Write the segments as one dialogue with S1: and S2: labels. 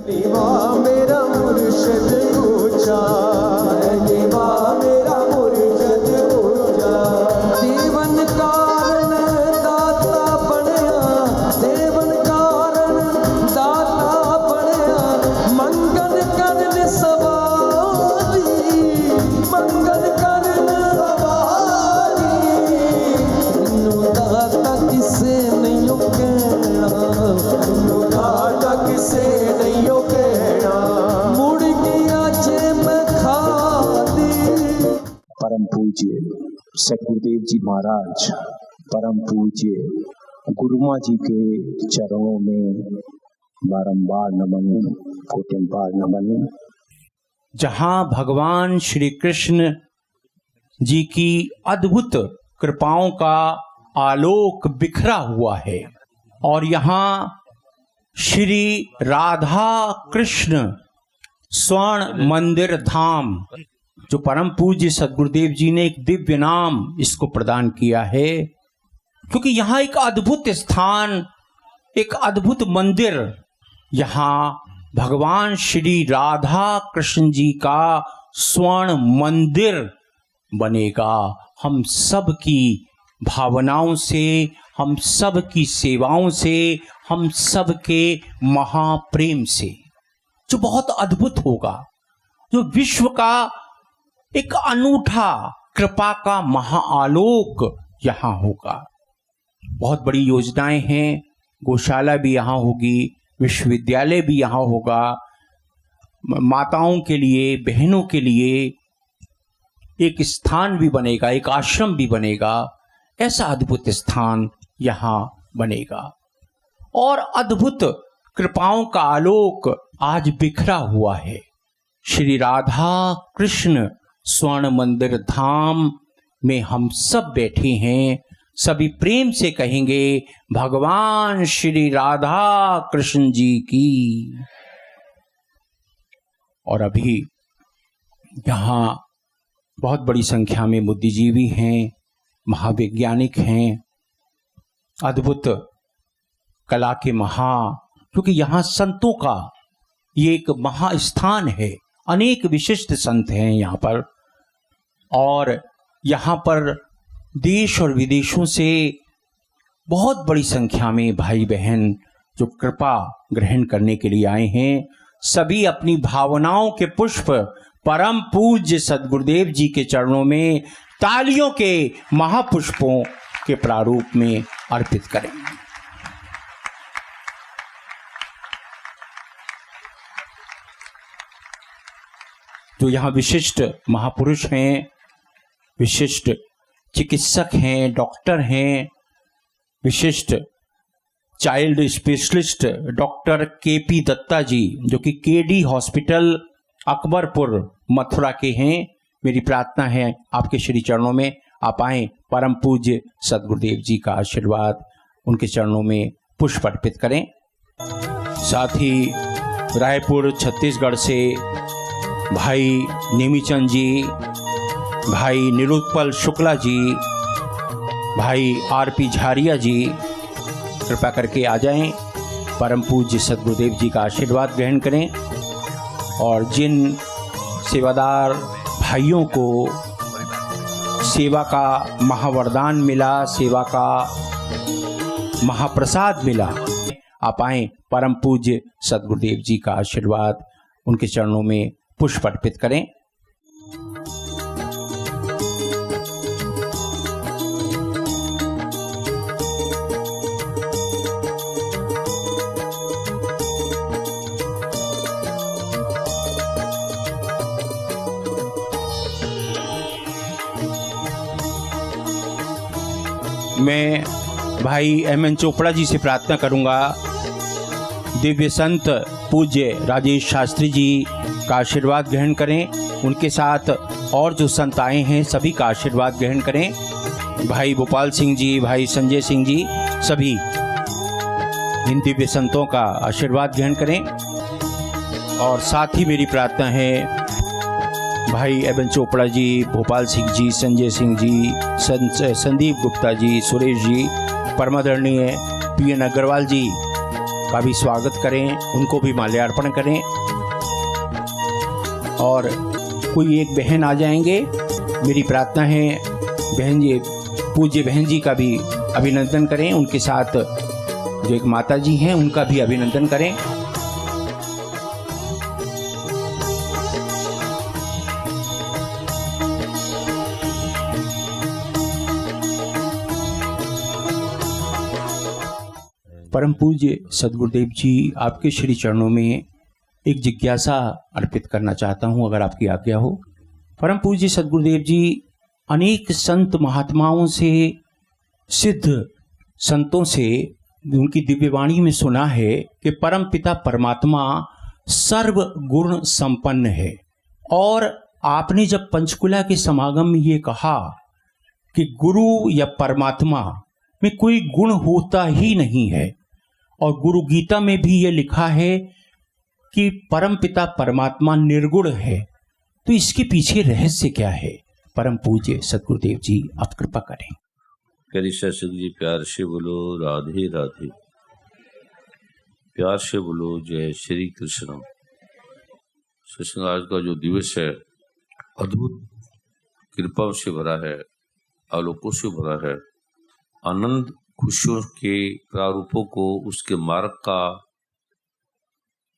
S1: देवा मेरा मुर्शद ऊंचा, देवा मेरा मुर्शद ऊंचा। देवन कारण दाता बनया, देवन कारण दाता बनया। मंगल करन सवारी, मंगल करन सवारी। इन्नू दाता किसे नहीं कहना, इन्नू दाता किसे नहीं कहना। मुड़ गया जे मैं खादी।
S2: परम पूज्य सतगुरुदेव जी महाराज, परम पूज्य गुरुमा जी के चरणों में बारंबार नमन, कोटिम्बार नमन।
S3: जहाँ भगवान श्री कृष्ण जी की अद्भुत कृपाओं का आलोक बिखरा हुआ है और यहाँ श्री राधा कृष्ण स्वर्ण मंदिर धाम, जो परम पूज्य सतगुरुदेव जी ने एक दिव्य नाम इसको प्रदान किया है, क्योंकि यहाँ एक अद्भुत स्थान, एक अद्भुत मंदिर, यहाँ भगवान श्री राधा कृष्ण जी का स्वर्ण मंदिर बनेगा। हम सब की भावनाओं से, हम सब की सेवाओं से, हम सब के महाप्रेम से, जो बहुत अद्भुत होगा, जो विश्व का एक अनूठा कृपा का महाआलोक यहाँ होगा। बहुत बड़ी योजनाएं हैं, गौशाला भी यहाँ होगी, विश्वविद्यालय भी यहाँ होगा, माताओं के लिए, बहनों के लिए एक स्थान भी बनेगा, एक आश्रम भी बनेगा। ऐसा अद्भुत स्थान यहाँ बनेगा और अद्भुत कृपाओं का आलोक आज बिखरा हुआ है। श्री राधा कृष्ण स्वर्ण मंदिर धाम में हम सब बैठे हैं। सभी प्रेम से कहेंगे भगवान श्री राधा कृष्ण जी की। और अभी यहाँ बहुत बड़ी संख्या में बुद्धिजीवी हैं, महावैज्ञानिक हैं, अद्भुत कला के क्योंकि यहाँ संतों का ये एक महास्थान है, अनेक विशिष्ट संत हैं यहाँ पर, और यहाँ पर देश और विदेशों से बहुत बड़ी संख्या में भाई बहन जो कृपा ग्रहण करने के लिए आए हैं। सभी अपनी भावनाओं के पुष्प परम पूज्य सद्गुरुदेव जी के चरणों में तालियों के महापुष्पों के प्रारूप में अर्पित करें। जो यहाँ विशिष्ट महापुरुष हैं, विशिष्ट चिकित्सक हैं, डॉक्टर हैं, विशिष्ट child specialist doctor KP Datta ji, जो कि केडी हॉस्पिटल अकबरपुर मथुरा के हैं। मेरी प्रार्थना है आपके श्री चरणों में आप आएं, परम पूज्य सद्गुरुदेव जी का आशीर्वाद उनके चरणों में पुष्प अर्पित करें। साथ ही रायपुर छत्तीसगढ़ से भाई नेमीचंद जी, भाई निरुत्पल शुक्ला जी, भाई आरपी झारिया जी, कृपा करके आ जाएं, परम पूज्य सद्गुरुदेव जी का आशीर्वाद ग्रहण करें। और जिन सेवादार भाइयों को सेवा का महावरदान मिला, सेवा का महाप्रसाद मिला, आप आएं, परम पूज्य सद्गुरुदेव जी का आशीर्वाद उनके चरणों में पुष्प अर्पित करें। मैं भाई एम.एन. चोपड़ा जी से प्रार्थना करूंगा, दिव्य संत पूज्य राजेश शास्त्री जी का आशीर्वाद ग्रहण करें। उनके साथ और जो संत आए हैं सभी का आशीर्वाद ग्रहण करें। भाई भोपाल सिंह जी, भाई संजय सिंह जी, सभी इन दिव्य संतों का आशीर्वाद ग्रहण करें। और साथ ही मेरी प्रार्थना है भाई एम.एन. चोपड़ा जी, भोपाल सिंह जी, संजय सिंह जी, संदीप गुप्ता जी, सुरेश जी, परमादरणीय पी.एन. अग्रवाल जी, का भी स्वागत करें, उनको भी माल्यार्पण करें। और कोई एक बहन आ जाएंगे, मेरी प्रार्थना है बहन जी, पूज्य बहन जी का भी अभिनंदन करें, उनके साथ जो एक माता जी हैं उनका भी अभिनंदन करें। परम पूज्य सदगुरुदेव जी, आपके श्री चरणों में एक जिज्ञासा अर्पित करना चाहता हूं, अगर आपकी आज्ञा हो। परम पूज्य सदगुरुदेव जी, अनेक संत महात्माओं से, सिद्ध संतों से उनकी दिव्यवाणी में सुना है कि परम पिता परमात्मा सर्व गुण संपन्न है। और आपने जब पंचकुला के समागम में ये कहा कि गुरु या परमात्मा में कोई गुण होता ही नहीं है, और गुरु गीता में भी ये लिखा है कि परम पिता परमात्मा निर्गुण है, तो इसके पीछे रहस्य क्या है? परम पूज्य सदगुरुदेव जी, आप कृपा करें।
S4: प्यारी शासक जी, प्यार से बोलो राधे राधे, प्यार से बोलो जय श्री कृष्ण। सत्संग आज का जो दिवस है अद्भुत कृपाओं से भरा है, आलोकों से भरा है, आनंद खुशियों के प्रारूपों को उसके मार्ग का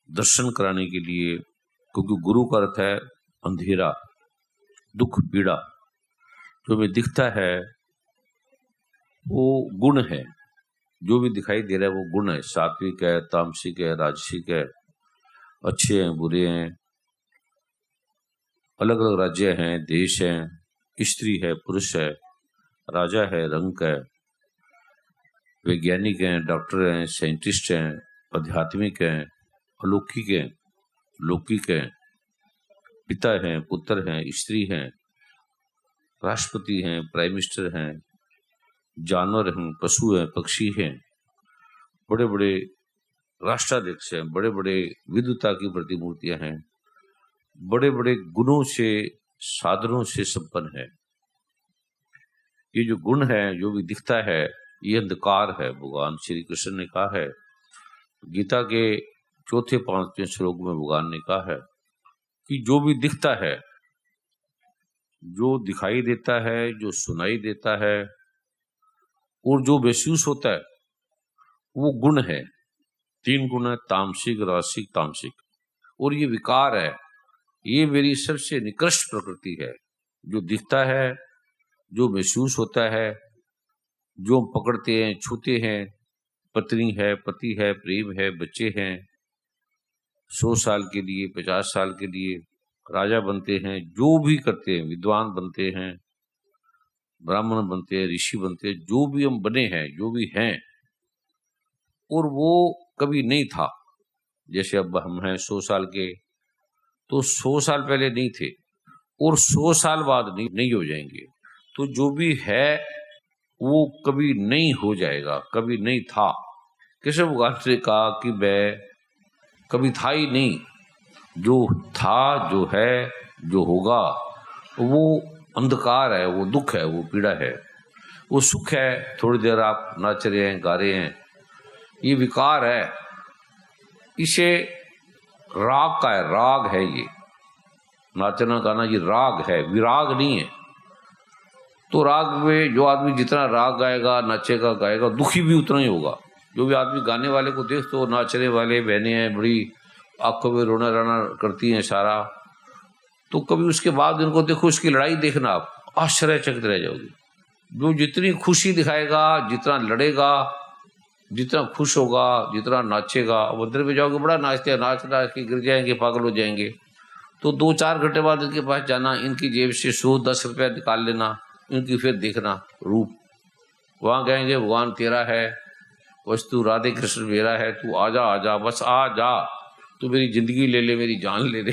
S4: दर्शन कराने के लिए, क्योंकि गुरु का अर्थ है अंधेरा, दुख, पीड़ा। जो भी दिखता है वो गुण है, जो भी दिखाई दे रहा है वो गुण है, सात्विक है, तामसिक है, राजसिक है, अच्छे हैं, बुरे हैं, अलग अलग राज्य हैं, देश हैं, स्त्री है, पुरुष है, राजा है, रंक है, वैज्ञानिक हैं, डॉक्टर हैं, साइंटिस्ट हैं, आध्यात्मिक हैं, अलौकिक हैं, लौकिक हैं, पिता हैं, पुत्र हैं, स्त्री हैं, राष्ट्रपति हैं, प्राइम मिनिस्टर हैं, जानवर हैं, पशु हैं, पक्षी हैं, बड़े बड़े राष्ट्राध्यक्ष हैं, बड़े बड़े विद्वता की प्रतिमूर्तियां हैं, बड़े बड़े गुणों से, साधनों से संपन्न है। ये जो गुण है, जो भी दिखता है, ये अंधकार है। भगवान श्री कृष्ण ने कहा है, गीता के 4-5वें श्लोक में भगवान ने कहा है कि जो भी दिखता है, जो दिखाई देता है, जो सुनाई देता है और जो महसूस होता है वो गुण है। 3 गुण है, तामसिक, राजसिक, तामसिक, और ये विकार है। ये मेरी सबसे निकृष्ट प्रकृति है। जो दिखता है, जो महसूस होता है, जो हम पकड़ते हैं, छूते हैं, पत्नी है, पति है, प्रेम है, बच्चे हैं, 100 साल के लिए, 50 साल के लिए राजा बनते हैं, जो भी करते हैं, विद्वान बनते हैं, ब्राह्मण बनते हैं, ऋषि बनते हैं, जो भी हम बने हैं, जो भी हैं, और वो कभी नहीं था। जैसे अब हम हैं 100 साल के, तो 100 साल पहले नहीं थे और 100 साल बाद नहीं हो जाएंगे। तो जो भी है वो कभी नहीं हो जाएगा, कभी नहीं था। कृष्ण भगवान ने कहा कि मैं कभी था ही नहीं, जो था, जो है, जो होगा, वो अंधकार है, वो दुख है, वो पीड़ा है। वो सुख है, थोड़ी देर आप नाच रहे हैं, गा रहे हैं, ये विकार है। इसे राग का है, राग है, ये नाचना गाना ये राग है, विराग नहीं है। तो राग में जो आदमी जितना राग गाएगा, नाचेगा, गाएगा, दुखी भी उतना ही होगा। जो भी आदमी गाने वाले को देख, तो नाचने वाले बहनें हैं, बड़ी आंखों में रोना राना करती हैं सारा, तो कभी उसके बाद इनको देखो, उसकी लड़ाई देखना, आप आश्चर्यचकित रह जाओगे। जो जितनी खुशी दिखाएगा, जितना लड़ेगा, जितना खुश होगा, जितना नाचेगा, मंदिर में जाओगे, बड़ा नाचते हैं, नाच नाच के गिर जाएंगे, पागल हो जाएंगे। तो 2-4 घंटे बाद इनके पास जाना, इनकी जेब से 100-10 रुपया निकाल लेना, इनकी फिर देखना रूप। वहाँ कहेंगे भगवान तेरा है, वस्तु राधे कृष्ण मेरा है, तू आजा आजा, बस आ जा, तू मेरी जिंदगी ले ले, मेरी जान ले ले।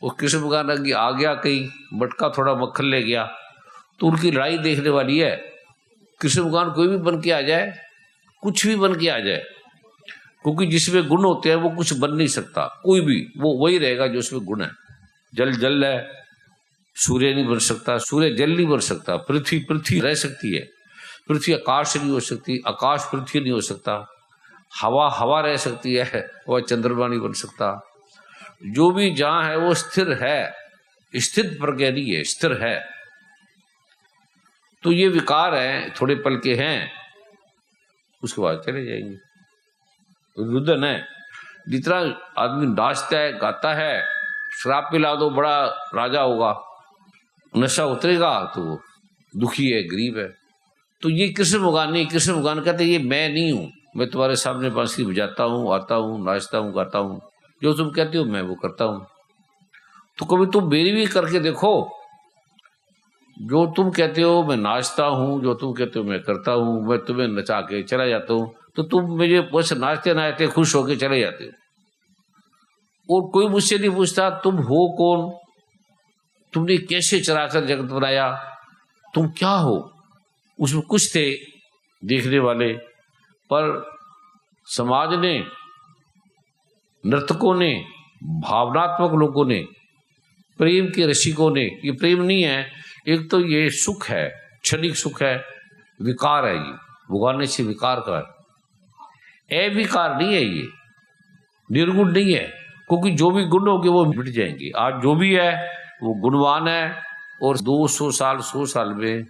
S4: और कृष्ण भगवान की आ गया, कहीं मटका थोड़ा मक्खन ले गया, तो उनकी लड़ाई देखने वाली है। कृष्ण भगवान कोई भी बन के आ जाए, कुछ भी बन के आ जाए, क्योंकि जिसमें गुण होते हैं वो कुछ बन नहीं सकता, कोई भी, वो वही रहेगा जो उसमें गुण है। जल जल है, सूर्य नहीं बन सकता, सूर्य जल नहीं बन सकता, पृथ्वी रह सकती है, पृथ्वी आकाश नहीं हो सकती, आकाश पृथ्वी नहीं हो सकता, हवा हवा रह सकती है, वह चंद्रमा नहीं बन सकता। जो भी जहां है वो स्थिर है, स्थित प्रज्ञा नहीं है, स्थिर है। तो ये विकार है, थोड़े पल के हैं, उसके बाद चले जाएंगे। रुदन है, जितना आदमी नाचता है, गाता है, शराब पिला दो बड़ा राजा होगा, नशा उतरेगा तो वो दुखी है, गरीब है। तो ये कृष्ण भगवान नहीं, कृष्ण भगवान कहते ये मैं नहीं हूं, मैं तुम्हारे सामने बांसुरी बजाता हूँ, आता हूँ, नाचता हूँ, गाता हूँ, जो तुम कहते हो मैं वो करता हूँ। तो कभी तुम मेरी भी करके देखो, जो तुम कहते हो मैं नाचता हूँ, जो तुम कहते हो मैं करता हूँ, मैं तुम्हें नचा के चला जाता हूँ, तो तुम मुझे बस नाचते नाचते खुश होके चले जाते हो। और कोई मुझसे नहीं पूछता तुम हो कौन, तुमने कैसे चराचर जगत बनाया, तुम क्या हो। उसमें कुछ थे देखने वाले, पर समाज ने, नर्तकों ने, भावनात्मक लोगों ने, प्रेम के रसिकों ने, ये प्रेम नहीं है, एक तो ये सुख है, क्षणिक सुख है, विकार है, ये भगवान से विकार का है, अविकार नहीं है, ये निर्गुण नहीं है, क्योंकि जो भी गुण होंगे वो मिट जाएंगे। आज जो भी है वो गुणवान है, और 200 साल 100 साल में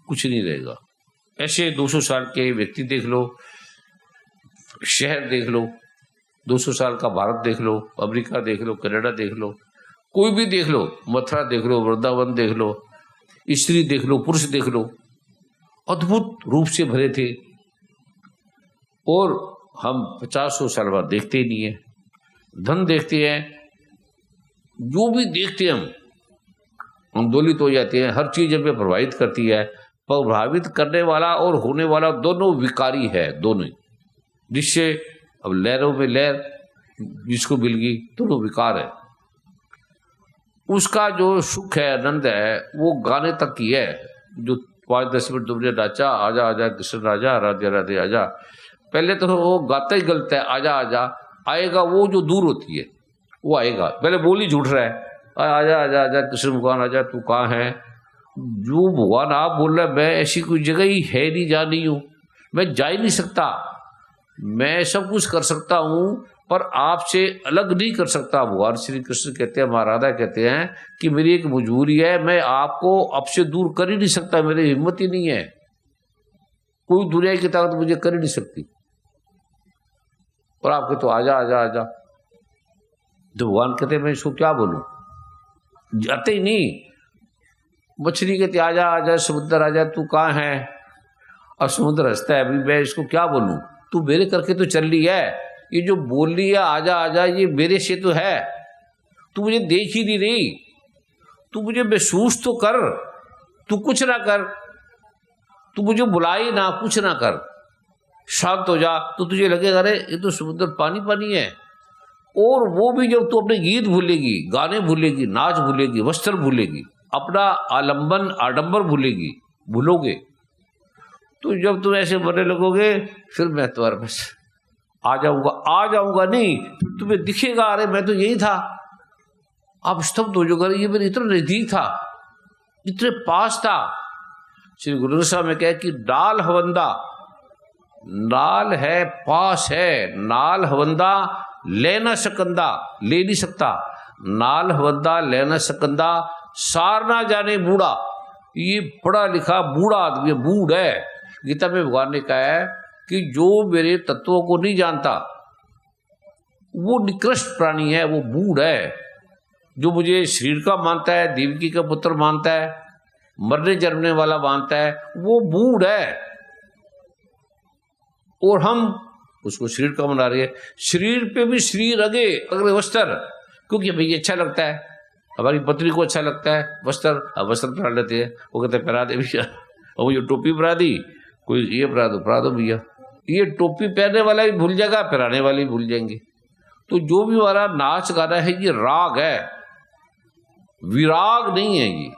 S4: कुछ नहीं रहेगा। ऐसे 200 साल के व्यक्ति देख लो, शहर देख लो, 200 साल का भारत देख लो, अमेरिका देख लो, कनाडा देख लो, कोई भी देख लो, मथुरा देख लो, वृंदावन देख लो, स्त्री देख लो, पुरुष देख लो, अद्भुत रूप से भरे थे। और हम 50 साल बाद देखते ही नहीं है। धन देखते हैं, जो भी देखते हैं हम दौलित हो जाते हैं। हर चीज हमें प्रभावित करती है, प्रभावित करने वाला और होने वाला दोनों विकारी है, दोनों, जिससे अब लहरों में लहर जिसको मिल गई, दोनों विकार है। उसका जो सुख है, आनंद है, वो गाने तक की है। जो 5-10 मिनट तुमने नाचा, आजा आजा कृष्ण राजा, राधे राधे आजा, पहले तो वो गाता ही गलत है, आजा आजा, आएगा वो जो दूर होती है वो आएगा, पहले बोल ही झूठ रहा है, आजा आजा आजा कृष्ण भगवान आजा, तू कहाँ है। जो भगवान आप बोल रहे हैं, मैं ऐसी कोई जगह ही है नहीं, जा नहीं हूँ, मैं जा ही नहीं सकता, मैं सब कुछ कर सकता हूँ पर आपसे अलग नहीं कर सकता। भगवान श्री कृष्ण कहते हैं, महाराधा कहते हैं कि मेरी एक मजबूरी है, मैं आपको आपसे दूर कर ही नहीं सकता, मेरी हिम्मत ही नहीं है, कोई दुनिया की ताकत मुझे कर ही नहीं सकती। और आपके तो आजा आजा आजा, तो भगवान कहते हैं मैं इसको क्या बोलूं, जाते ही नहीं। मछली कहती आजा आजा समुद्र आजा, तू कहाँ है, और समुद्र हंसता है, अभी मैं इसको क्या बोलूं, तू मेरे करके तो चल रही है, ये जो बोल रही है आजा आजा, ये मेरे से तो है, तू मुझे देख ही नहीं रही, तू मुझे महसूस तो कर, तू कुछ ना कर, तू मुझे बुलाई ना, कुछ ना कर, शांत हो जा, तो तुझे लगेगा अरे ये तो समुद्र पानी पानी है। और वो भी जब तू अपने गीत भूलेगी, गाने भूलेगी, नाच भूलेगी, वस्त्र भूलेगी, अपना आलंबन आडंबर भूलेगी, भूलोगे, तो जब तुम ऐसे मरने लगोगे, फिर मैं तुम्हारे पास आ जाऊंगा नहीं, फिर तुम्हें दिखेगा अरे मैं तो यही था, आप स्तब्ध हो जाओगे, ये मेरे इतना नजदीक था, इतने पास था। श्री गुरु ग्रंथ साहब में कहा कि नाल हवंदा, नाल है पास है, नाल हवंदा ले न सकंदा, ले नहीं सकता, नाल हवंदा ले न सकंदा, सार ना जाने बूढ़ा, ये पढ़ा लिखा बूढ़ा आदमी, बूढ़ है। गीता में भगवान ने कहा है कि जो मेरे तत्वों को नहीं जानता वो निकृष्ट प्राणी है, वो बूढ़ है। जो मुझे शरीर का मानता है, देवकी का पुत्र मानता है, मरने जन्मने वाला मानता है, वो बूढ़ है। और हम उसको शरीर का बना रहे हैं, शरीर पे भी शरीर अगले वस्त्र, क्योंकि भाई अच्छा लगता है, हमारी पत्नी को अच्छा लगता है वस्त्र, अब वस्त्र पहना लेते हैं, वो कहते हैं पहना दे भैया, और वो टोपी पहना दी, कोई ये पहना दो भैया, ये टोपी पहनने वाला भी भूल जाएगा, पहनाने वाले भी भूल जाएंगे। तो जो भी हमारा नाच गाना है ये राग है, विराग नहीं है ये।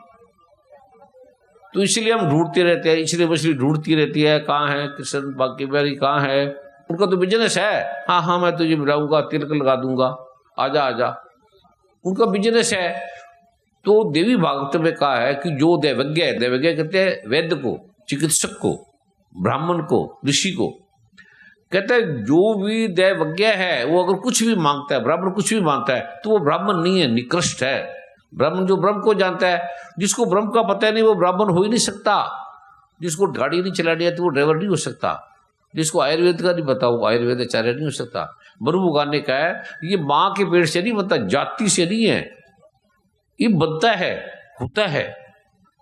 S4: तो इसलिए हम ढूंढते रहते हैं, इसलिए मछली ढूंढती रहती है, कहाँ है कृष्ण, बाकी बिहारी कहाँ है, उनका तो बिजनेस है, हाँ हाँ मैं तुझे मिलाऊंगा, तिलक लगा दूंगा, आजा आजा, उनका बिजनेस है। तो देवी भागवत में कहा है कि जो दैवज्ञ है, दैवज्ञ कहते हैं वैद्य को, चिकित्सक को, ब्राह्मण को, ऋषि को, कहते हैं जो भी दैवज्ञ है वो अगर कुछ भी मांगता है, ब्राह्मण कुछ भी मांगता है, तो वो ब्राह्मण नहीं है, निकृष्ट है। ब्राह्मण जो ब्रह्म को जानता है, जिसको ब्रह्म का पता नहीं वो ब्राह्मण हो ही नहीं सकता। जिसको गाड़ी नहीं चलानी आती वो ड्राइवर नहीं हो सकता। जिसको आयुर्वेद का नहीं पता वो आयुर्वेद आचार्य नहीं हो सकता। मनु भगवान ने कहा है ये माँ के पेट से नहीं बनता, जाति से नहीं है, ये बनता है, होता है।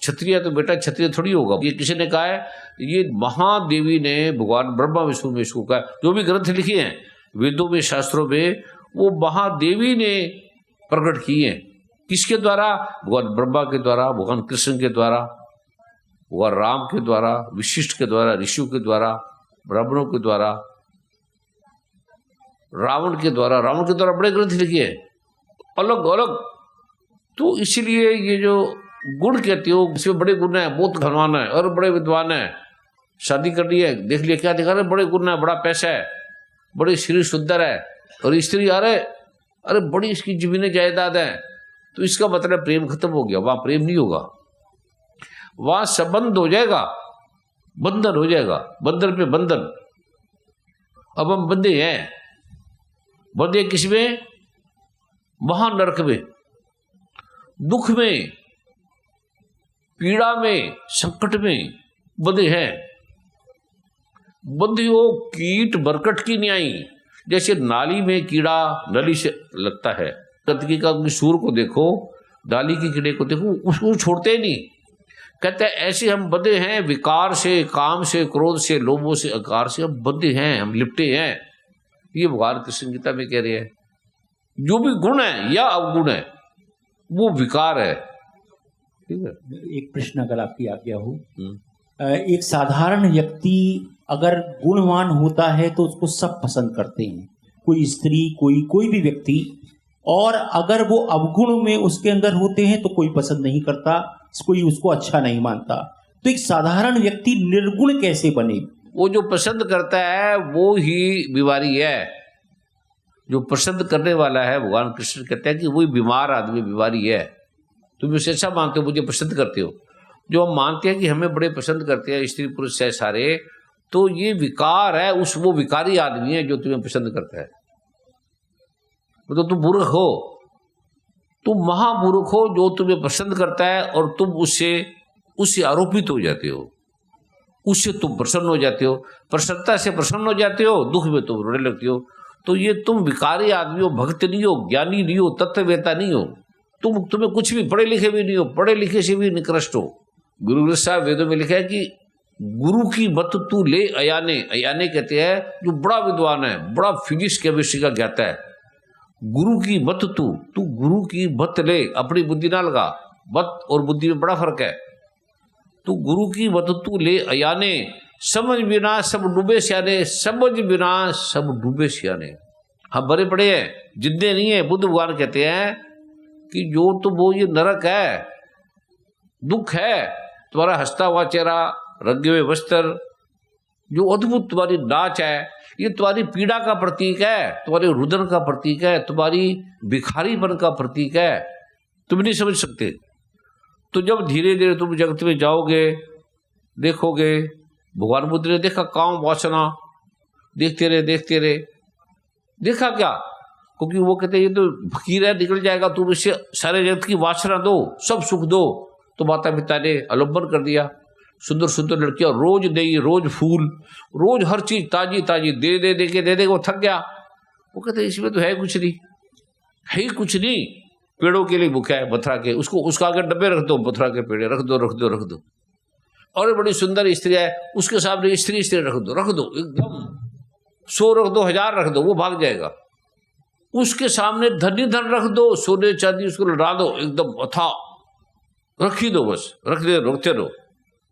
S4: क्षत्रिय तो बेटा क्षत्रिय थोड़ी होगा। ये किसी ने कहा है, ये महादेवी ने भगवान ब्रह्मा विष्णु में इसको कहा। जो भी ग्रंथ लिखे हैं वेदों में शास्त्रों में वो महादेवी ने प्रकट किए हैं। किसके द्वारा? भगवान ब्रह्मा के द्वारा, भगवान कृष्ण के द्वारा, भगवान राम के द्वारा, विशिष्ट के द्वारा, ऋषियों के द्वारा, ब्राह्मणों के द्वारा, रावण के द्वारा बड़े ग्रंथ लिखे हैं अलग अलग। तो इसीलिए ये जो गुण कहते हो, इसमें बड़े गुण है, बहुत धनवान है और बड़े विद्वान है, शादी कर ली है, देख लिया क्या दिखा रहे, बड़े गुण है, बड़ा पैसा है, बड़ी शरीर सुंदर है, और स्त्री अरे बड़ी इसकी जमीनें जायदाद है, तो इसका मतलब प्रेम खत्म हो गया। वहां प्रेम नहीं होगा, वहां संबंध हो जाएगा, बंधन हो जाएगा, बंधन पे बंधन। अब हम बंधे हैं, बंधे किसमें? महानरक में, दुख में, पीड़ा में, संकट में बंधे हैं। बंधियो कीट बरकट की न्यायी। जैसे नाली में कीड़ा नली से लगता है, कतकी का सूर को देखो, डाली के कीड़े को देखो, उसको छोड़ते ही नहीं। कहते हैं ऐसे हम बंधे हैं विकार से, काम से, क्रोध से, लोभों से, अकार से हम बंधे हैं, हम लिपटे हैं। ये भगवान कृष्ण गीता में कह रहे हैं। जो भी गुण है या अवगुण है वो विकार है। ठीक है।
S3: एक प्रश्न अगर आपकी आज्ञा हो, एक साधारण व्यक्ति अगर गुणवान होता है तो उसको सब पसंद करते हैं, कोई स्त्री, कोई भी व्यक्ति, और अगर वो अवगुण में उसके अंदर होते हैं तो कोई पसंद नहीं करता, कोई उसको अच्छा नहीं मानता। तो एक साधारण व्यक्ति निर्गुण कैसे बने?
S4: वो जो पसंद करता है वो ही बीमारी है। जो पसंद करने वाला है, भगवान कृष्ण कहते हैं कि वही बीमार आदमी बीमारी है। तुम उसे अच्छा मानते हो, मुझे पसंद करते हो। जो हम मानते हैं कि हमें बड़े पसंद करते हैं, स्त्री पुरुष है सारे, तो ये विकार है, वो विकारी आदमी है जो तुम्हें पसंद करता है। तो तुम मूर्ख हो, तुम महामूर्ख हो जो तुम्हें पसंद करता है और तुम उससे आरोपित हो जाते हो, उससे तुम प्रसन्न हो जाते हो, प्रसन्नता से प्रसन्न हो जाते हो, दुख में तुम रोने लगते हो। तो ये तुम विकारी आदमी हो, भक्त नहीं हो, ज्ञानी नहीं हो, तत्ववेता नहीं हो, तुम्हें कुछ भी, पढ़े लिखे भी नहीं हो, पढ़े लिखे से भी निकृष्ट हो। गुरु ग्रंथ साहब वेदों में लिखा है कि गुरु की मत तू ले अयाने। अयाने कहते हैं जो बड़ा विद्वान है, बड़ा फिजिक्स केमिस्ट्री का ज्ञाता है। गुरु की मत तू गुरु की मत ले, अपनी बुद्धि ना लगा। मत और बुद्धि में बड़ा फर्क है। तू गुरु की मत तू ले अयाने, समझ बिना सब डूबे सियाने, समझ बिना सब डूबे सियाने। हम बड़े बड़े हैं, जिद्दे नहीं है। बुद्ध भगवान कहते हैं कि जो तुम वो ये नरक है, दुख है, तुम्हारा हंसता हुआ चेहरा, रंगे हुए वस्त्र, जो अद्भुत तुम्हारी नाच है, ये तुम्हारी पीड़ा का प्रतीक है, तुम्हारे रुदन का प्रतीक है, तुम्हारी भिखारीपन का प्रतीक है। तुम नहीं समझ सकते। तो जब धीरे धीरे तुम जगत में जाओगे, देखोगे, भगवान बुद्ध ने देखा काम वासना, देखते रहे, देखा क्या? क्योंकि वो कहते ये तो फकीर है, निकल जाएगा, तुम इससे सारे जगत की वासना दो, सब सुख दो। तो माता पिता ने अवलंबन कर दिया। सुंदर सुंदर लड़कियां रोज दे, रोज फूल, रोज हर चीज ताजी ताजी दे वो थक गया। वो कहते इसमें तो है कुछ नहीं, है ही कुछ नहीं। पेड़ों के लिए भूखा है, बथरा के, उसका आगे डब्बे रख दो, बथरा के पेड़े रख दो। और बड़ी सुंदर स्त्री है, उसके सामने स्त्री रख दो एकदम 100 रख दो, 1000 रख दो, वो भाग जाएगा। उसके सामने धनी धन रख दो, सोने चांदी उसको लड़ा दो, एकदम अथा रख ही दो, बस रखते रहो,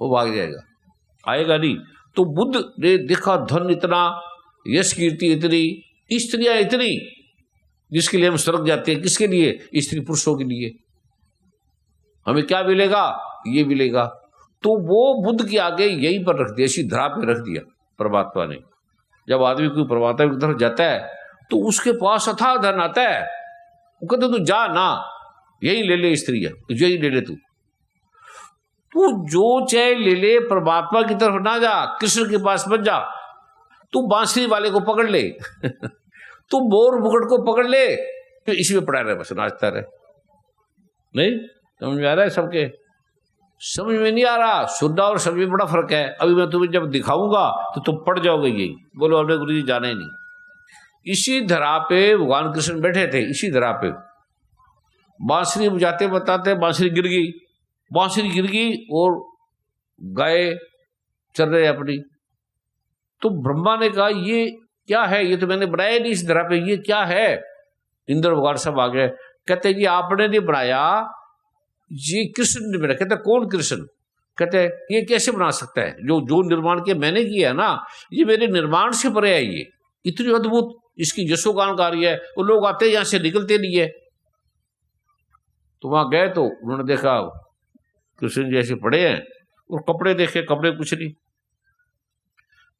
S4: वो भाग जाएगा, आएगा नहीं। तो बुद्ध ने देखा धन इतना, यश कीर्ति इतनी, स्त्रियां इतनी, जिसके लिए हम स्वर्ग जाते हैं। किसके लिए? स्त्री पुरुषों के लिए। हमें क्या मिलेगा? ये मिलेगा। तो वो बुद्ध के आगे यहीं पर रख दिया, इसी धरा पे रख दिया परमात्मा ने। जब आदमी कोई परमात्मा की तरफ जाता है तो उसके पास अथाह धन आता है। वो कहते तू जा ना, यही ले ले स्त्रियां, यही ले ले तू जो चाहे ले ले, परमात्मा की तरफ ना जा, कृष्ण के पास मत जा। तू बांसुरी वाले को पकड़ ले तू बोर मुकुट को पकड़ ले, तो इसी में पड़ा रहे, बस नाचता रहे। नहीं समझ में आ रहा है? सबके समझ में नहीं आ रहा। सुनना और समझ में बड़ा फर्क है। अभी मैं तुम्हें जब दिखाऊंगा तो तुम पड़ जाओगे। यही बोलो हमने गुरु जी जाना ही नहीं। इसी धरा पे भगवान कृष्ण बैठे थे, इसी धरा पे बांसुरी बजाते बताते बांसुरी गिर गई, बांसुरी गिर गई और गाय चल रहे अपनी। तो ब्रह्मा ने कहा ये क्या है, ये तो मैंने बनाया नहीं इस धरा पे, ये क्या है? इंद्र भगवान सब आ गए, कहते ये आपने नहीं बनाया, ये कृष्ण ने बनाया। कहते कौन कृष्ण? कहते ये कैसे बना सकता है, जो निर्माण किया मैंने किया है ना, ये मेरे निर्माण से परे है, ये इतनी अद्भुत इसकी यशोगानकारी है, वो लोग आते यहां से निकलते नहीं है। तो वहां गए तो उन्होंने देखा कृष्ण जैसे पड़े हैं और कपड़े देखे, कपड़े कुछ नहीं।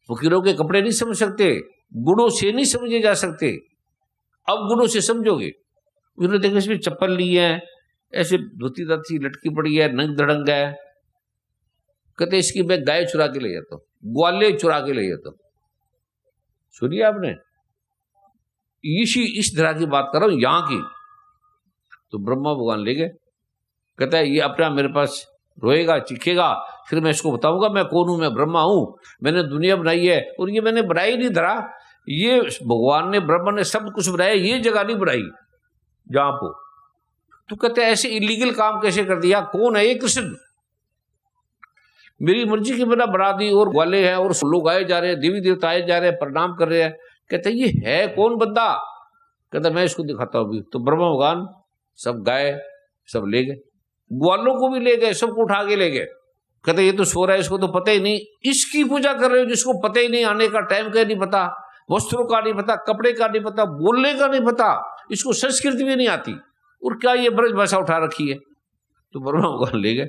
S4: फकीरों के कपड़े नहीं समझ सकते, गुणों से नहीं समझे जा सकते। अब गुणों से समझोगे। उन्होंने देखा इसमें चप्पल ली है, ऐसे धोती दाती लटकी पड़ी है, नंग धड़ंग है। कहते इसकी मैं गाय चुरा के ले जाता हूं, ग्वाले चुरा के ले जाता हूं। सुनिए आपने, इस तरह की बात कर रहा हूं यहां की। तो ब्रह्मा भगवान ले गए। कहता है ये अपना मेरे पास रोएगा, चीखेगा, फिर मैं इसको बताऊंगा मैं कौन हूं, मैं ब्रह्मा हूं, मैंने दुनिया बनाई है। और ये मैंने बनाई नहीं धरा, ये भगवान ने, ब्रह्मा ने सब कुछ बनाया, ये जगह नहीं बनाई जहां को। तो कहते हैं ऐसे इलीगल काम कैसे कर दिया, कौन है ये कृष्ण? मेरी मर्जी के बिना बना दी, और ग्वाले हैं और लोग आए जा रहे हैं, देवी देवता आए जा रहे हैं, प्रणाम कर रहे हैं। कहते ये है कौन बंदा? कहता मैं इसको दिखाता हूं अभी। तो ब्रह्मा भगवान सब गाय सब ले गए, ग्वालों को भी ले गए, सबको उठा के ले गए। कहते ये तो सो रहा है, इसको तो पता ही नहीं, इसकी पूजा कर रहे हो जिसको पता ही नहीं, आने का टाइम का नहीं पता, वस्त्रों का नहीं पता, कपड़े का नहीं पता, बोलने का नहीं पता, इसको संस्कृति भी नहीं आती, और क्या ये ब्रज भाषा उठा रखी है। तो ब्रह्मा भगवान ले गए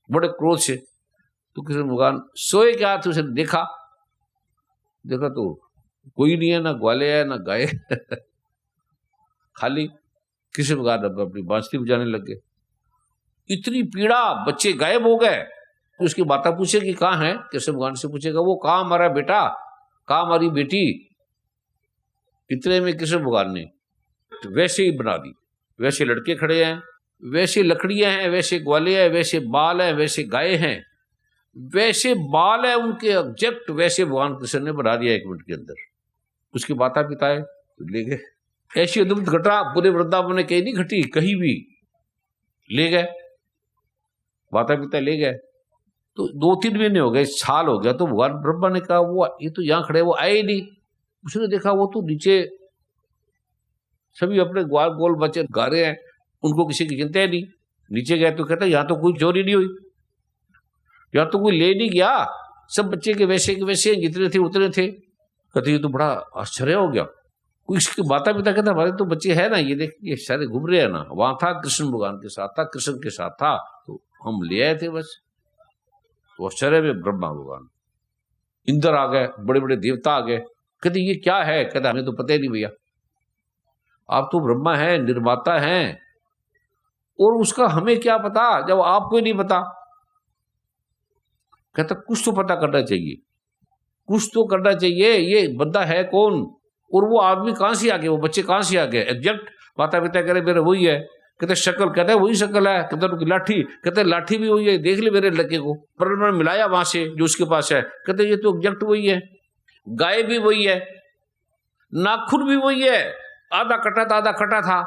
S4: बड़े क्रोध से। तो कृष्ण भगवान सोए क्या थे, उसे देखा तो कोई नहीं है, ना ग्वाले है ना गाय खाली। कृष्ण भगवान अपनी बांसुरी बजाने लग गए। इतनी पीड़ा, बच्चे गायब हो गए। उसकी माता पूछेगी कहाँ है, कृष्ण भगवान से पूछेगा वो कहाँ हमारा बेटा, कहाँ हमारी बेटी। इतने में कृष्ण भगवान ने तो वैसे ही बना दी, वैसे लड़के खड़े हैं, वैसे लकड़ियां हैं, वैसे ग्वाले हैं, वैसे बाल हैं, वैसे गाय हैं, वैसे बाल है उनके एग्जैक्ट वैसे भगवान कृष्ण ने बना दिया 1 मिनट के अंदर। उसके माता पिता है ले गए। ऐसी अद्भुत घटना पूरे वृंदावन में कहीं नहीं घटी, कहीं भी ले गए, माता पिता ले गए। तो 2-3 महीने हो गए, साल हो गया। तो भगवान ब्रह्मा ने कहा वो ये तो यहाँ खड़े, वो आए ही नहीं। उसने देखा वो तो नीचे सभी अपने ग्वाल गोल बच्चे गा रहे हैं, उनको किसी की चिंता ही नहीं। नीचे गए तो कहता यहाँ तो कोई चोरी नहीं हुई, यहाँ तो कोई ले नहीं गया, सब बच्चे के वैसे जितने थे उतने थे। कहते ये तो बड़ा आश्चर्य हो गया। कोई इसके माता पिता कहता हमारे तो बच्चे हैं ना, ये देख ये सारे घूम रहे हैं ना। वहां था कृष्ण भगवान के साथ था, कृष्ण के साथ था, तो हम ले आए थे बस। तो आश्चर्य में ब्रह्मा भगवान, इंद्र आ गए, बड़े बड़े देवता आ गए। कहते ये क्या है? कहता हमें तो पता ही नहीं भैया, आप तो ब्रह्मा है, निर्माता हैं, और उसका हमें क्या पता जब आपको ही नहीं पता। कहता कुछ तो पता करना चाहिए, कुछ तो करना चाहिए, ये बंदा है कौन, और वो आदमी कहां से आ गए, वो बच्चे कहां से आ गए। एग्जैक्ट माता पिता कह रहे मेरे वही है। कहते शक्ल, कहते वही शक्ल है। कहते उनकी लाठी, कहते लाठी भी वही है, देख ले मेरे लड़के को, पर उन्होंने मिलाया वहां से जो उसके पास है। कहते ये तो एग्जैक्ट वही है। गाय भी वही है, नाखून भी वही है, आधा कटा था आधा कटा था,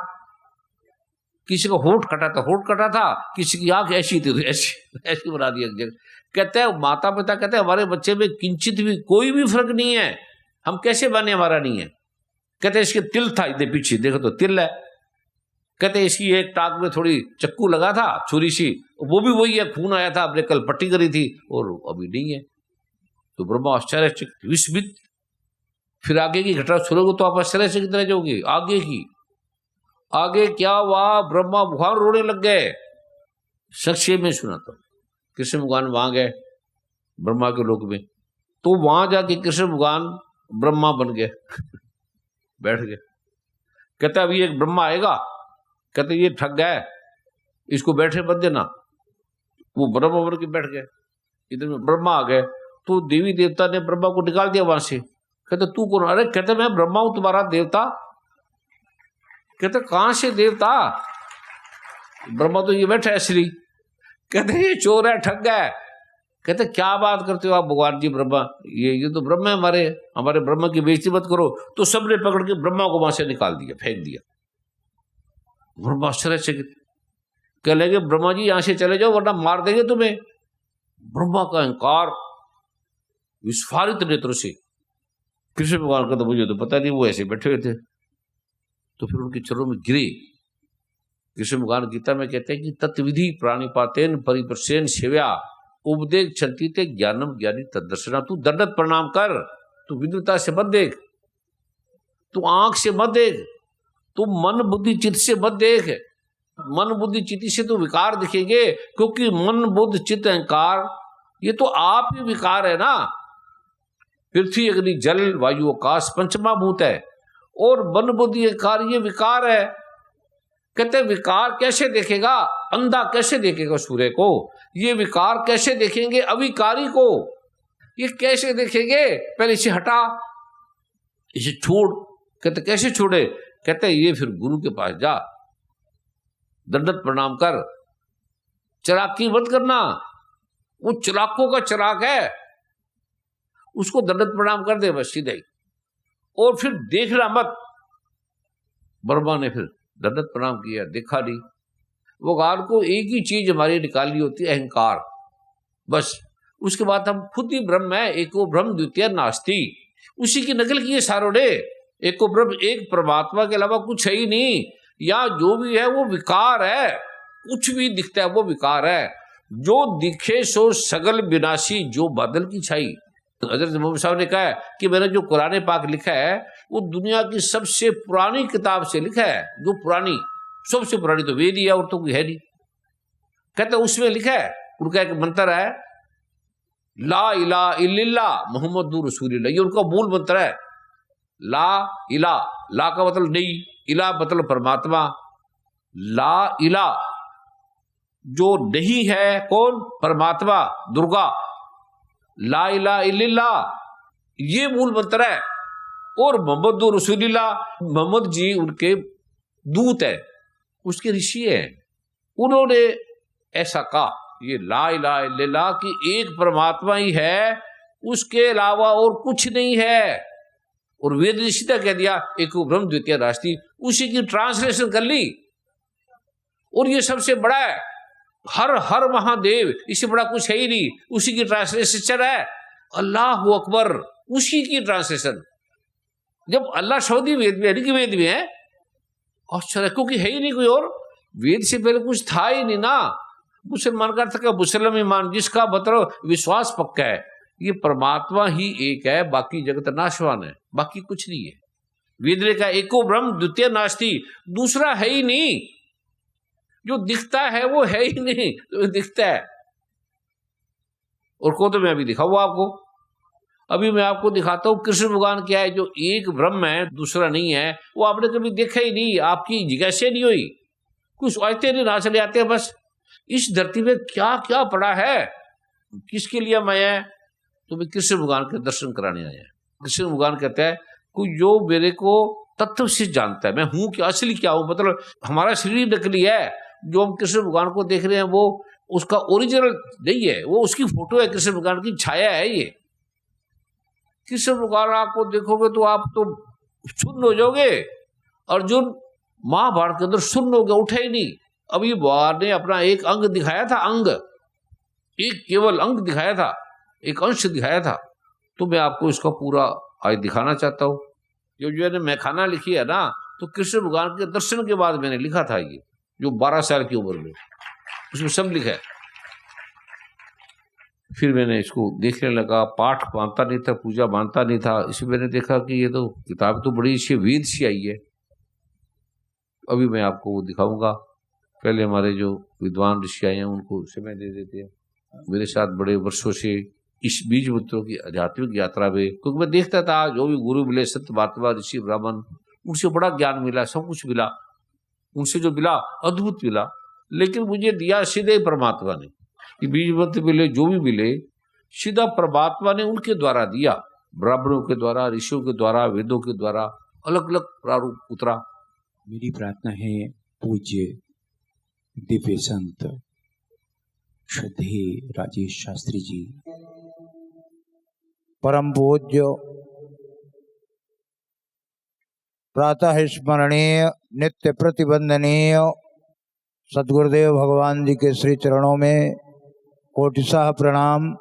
S4: किसी का होठ कटा था, किसी की आंख ऐसी थी तो ऐसी बना दी एग्जैक्ट। कहते हैं माता पिता कहते हैं हमारे बच्चे में किंचित भी कोई भी फर्क नहीं है, हम कैसे बने हमारा नहीं है। कहते हैं इसके तिल था इधर पीछे, देखो तो तिल है। कहते हैं इसकी एक टाक में थोड़ी चक्कू लगा था छुरी सी, वो भी वही है, खून आया था, आपने कल पट्टी करी थी और अभी नहीं है। तो ब्रह्मा आश्चर्यचकित विस्मित। फिर आगे की घटना सुनोगे तो आप आश्चर्यचकित रह जाओगे। आगे की, आगे क्या हुआ, ब्रह्मा भगवान रोने लग गए। संक्षेप में सुनाता हूं। कृष्ण भगवान वहां गए ब्रह्मा के लोक में, तो वहां जाके कृष्ण भगवान ब्रह्मा बन गए बैठ गए। कहते अभी एक ब्रह्मा आएगा, कहते ये ठग गया, इसको बैठे मत देना। वो ब्रह्मा बन के बैठ गए। इधर में ब्रह्मा आ गए तो देवी देवता ने ब्रह्मा को निकाल दिया वहां से। कहते तू कौन? अरे कहते मैं ब्रह्मा हूं तुम्हारा देवता। कहते कहां से देवता? ब्रह्मा तो ये बैठा है श्री। कहते ये चोर है, ठग है। कहते क्या बात करते हो आप भगवान जी? ब्रह्मा ये तो ब्रह्मा है हमारे ब्रह्मा की बेइज्जती मत करो। तो सबने पकड़ के ब्रह्मा को वहां से निकाल दिया, फेंक दिया। ब्रह्मा आश्चर्यचकित, कह लगे ब्रह्मा जी यहां से चले जाओ वरना मार देंगे तुम्हें। ब्रह्मा का अहंकार विस्फारित नेत्रों से, कृष्ण भगवान का तो मुझे तो पता नहीं, वो ऐसे बैठे हुए थे। तो फिर उनके चरणों में गिरे। कृष्ण भगवान गीता में कहते हैं कि तत्विधि प्राणिपातेन परिप्रसेन सेव्या उपदेश छंतीते ज्ञानम ज्ञानी तदर्शना। तू दंडत प्रणाम कर, तू विद्वता से मत देख, तू आंख से मत देख, तू मन बुद्धि चित्त से मत देख। मन बुद्धि चित्त से तो विकार दिखेंगे, क्योंकि मन बुद्धि चित्त अहंकार ये तो आप ही विकार है ना। पृथ्वी अग्नि जल वायु आकाश पंचमा भूत है, और मन बुद्धि अहंकार ये विकार है। कहते विकार कैसे देखेगा? अंधा कैसे देखेगा सूर्य को? ये विकार कैसे देखेंगे अविकारी को? ये कैसे देखेंगे? पहले इसे हटा, इसे छोड़। कहते कैसे छोड़े? कहते ये फिर गुरु के पास जा, दंडत प्रणाम कर, चलाकी मत करना। वो चलाकों का चराग है, उसको दंडत प्रणाम कर दे बस सीधे ही, और फिर देखना मत। ब्रह्मा ने फिर दंडत प्रणाम किया, देखा नहीं। वो गाल को एक ही चीज हमारी निकालनी होती है, अहंकार, बस। उसके बाद हम खुद ही ब्रह्म है, एको ब्रह्म द्वितीय नास्ति। उसी की नकल की है सारों ने। एको ब्रह्म, एक परमात्मा के अलावा कुछ है ही नहीं। या जो भी है वो विकार है, कुछ भी दिखता है वो विकार है। जो दिखे सो सगल विनाशी, जो बादल की छाई। हजरत मोहम्मद साहब ने कहा है कि मैंने जो कुरान पाक लिखा है वो दुनिया की सबसे पुरानी किताब से लिखा है। जो पुरानी, सबसे पुरानी तो वेद ही है, और तो कोई है नहीं। कहते उसमें लिखा है, उनका एक मंत्र है, ला इलाहा इल्लल्लाह मुहम्मदुर रसूलुल्लाह। ये उनका मूल मंत्र है। ला इला, ला का मतलब नहीं, इला मतलब परमात्मा। ला इला, जो नहीं है कौन? परमात्मा, दुर्गा। ला इलाहा इल्लल्लाह, ये मूल मंत्र है। और मोहम्मदुर रसूलुल्लाह, मोहम्मद जी उनके दूत है, उसके ऋषि हैं। उन्होंने ऐसा कहा, ये ला इलाहा इल्लल्लाह कि एक परमात्मा ही है, उसके अलावा और कुछ नहीं है। और वेद ने सीधा कह दिया एको ब्रह्म द्वितीय नास्ति, उसी की ट्रांसलेशन कर ली। और ये सबसे बड़ा है, हर हर महादेव, इससे बड़ा कुछ है ही नहीं, उसी की ट्रांसलेशन है। अल्लाह अकबर, उसी की ट्रांसलेशन। जब अल्लाह शब्द ही वेद में है, कि वेद में है, आश्चर्य, क्योंकि है ही नहीं कोई और। वेद से पहले कुछ था ही नहीं ना। मुसलमान का अर्थ क्या? मुसलम ईमान, जिसका मतलब विश्वास पक्का है ये परमात्मा ही एक है, बाकी जगत नाशवान है, बाकी कुछ नहीं है। वेद ने कहा एको ब्रह्म द्वितीय नास्ति, दूसरा है ही नहीं। जो दिखता है वो है ही नहीं, तो दिखता है। और को तो मैं अभी दिखाऊंगा आपको। अभी मैं आपको दिखाता हूं कृष्ण भगवान क्या है, जो एक ब्रह्म है, दूसरा नहीं है। वो आपने कभी देखा ही नहीं, आपकी जिज्ञासा नहीं हुई, कुछ आते नहीं, ना चले आते हैं। बस इस धरती में क्या क्या पड़ा है, किसके लिए मैं है? तो मैं कृष्ण भगवान के दर्शन कराने आया। कृष्ण भगवान कहता है कोई जो मेरे को तत्व से जानता है, मैं हूं क्या, असली क्या हूं, मतलब हमारा शरीर नकली है। जो हम कृष्ण भगवान को देख रहे हैं वो उसका ओरिजिनल नहीं है, वो उसकी फोटो है, कृष्ण भगवान की छाया है। ये कृष्ण भगवान आपको देखोगे तो आप तो सुन्न हो जाओगे। अर्जुन महाभारत के अंदर सुन्न हो गया, उठा ही नहीं। अभी भगवान ने अपना एक अंग दिखाया था, अंग, एक केवल अंग दिखाया था, एक अंश दिखाया था। तो मैं आपको इसका पूरा आज दिखाना चाहता हूँ। जो मैंने मैखाना लिखी है ना, तो कृष्ण भगवान के दर्शन के बाद मैंने लिखा था, ये जो 12 साल की उम्र में, उसमें सब लिखा है। फिर मैंने इसको देखने लगा, पाठ मानता नहीं था, पूजा मानता नहीं था। इसे मैंने देखा कि ये तो किताब तो बड़ी अच्छी वेद सी आई है। अभी मैं आपको वो दिखाऊंगा। पहले हमारे जो विद्वान ऋषि आए हैं उनको समय दे देते हैं। मेरे साथ बड़े वर्षों से इस बीज मित्रों की आध्यात्मिक यात्रा में, क्योंकि मैं देखता था जो भी गुरु मिले, संत महात्मा ऋषि ब्राह्मण, उनसे बड़ा ज्ञान मिला, सब कुछ मिला, उनसे जो मिला अद्भुत मिला। लेकिन मुझे दिया सीधे परमात्मा ने। बीज मंत्र मिले, जो भी मिले, सीधा परमात्मा ने उनके द्वारा दिया। ब्राह्मणों के द्वारा, ऋषियों के द्वारा, वेदों के द्वारा अलग अलग प्रारूप उतरा।
S3: मेरी प्रार्थना है पूज्य दिव्य संत श्रद्धेय राजेश शास्त्री जी,
S5: परम पूज्य प्रातः स्मरणीय नित्य प्रतिबंधनीय सदगुरुदेव भगवान जी के श्री चरणों में कोटिशाह प्रणाम।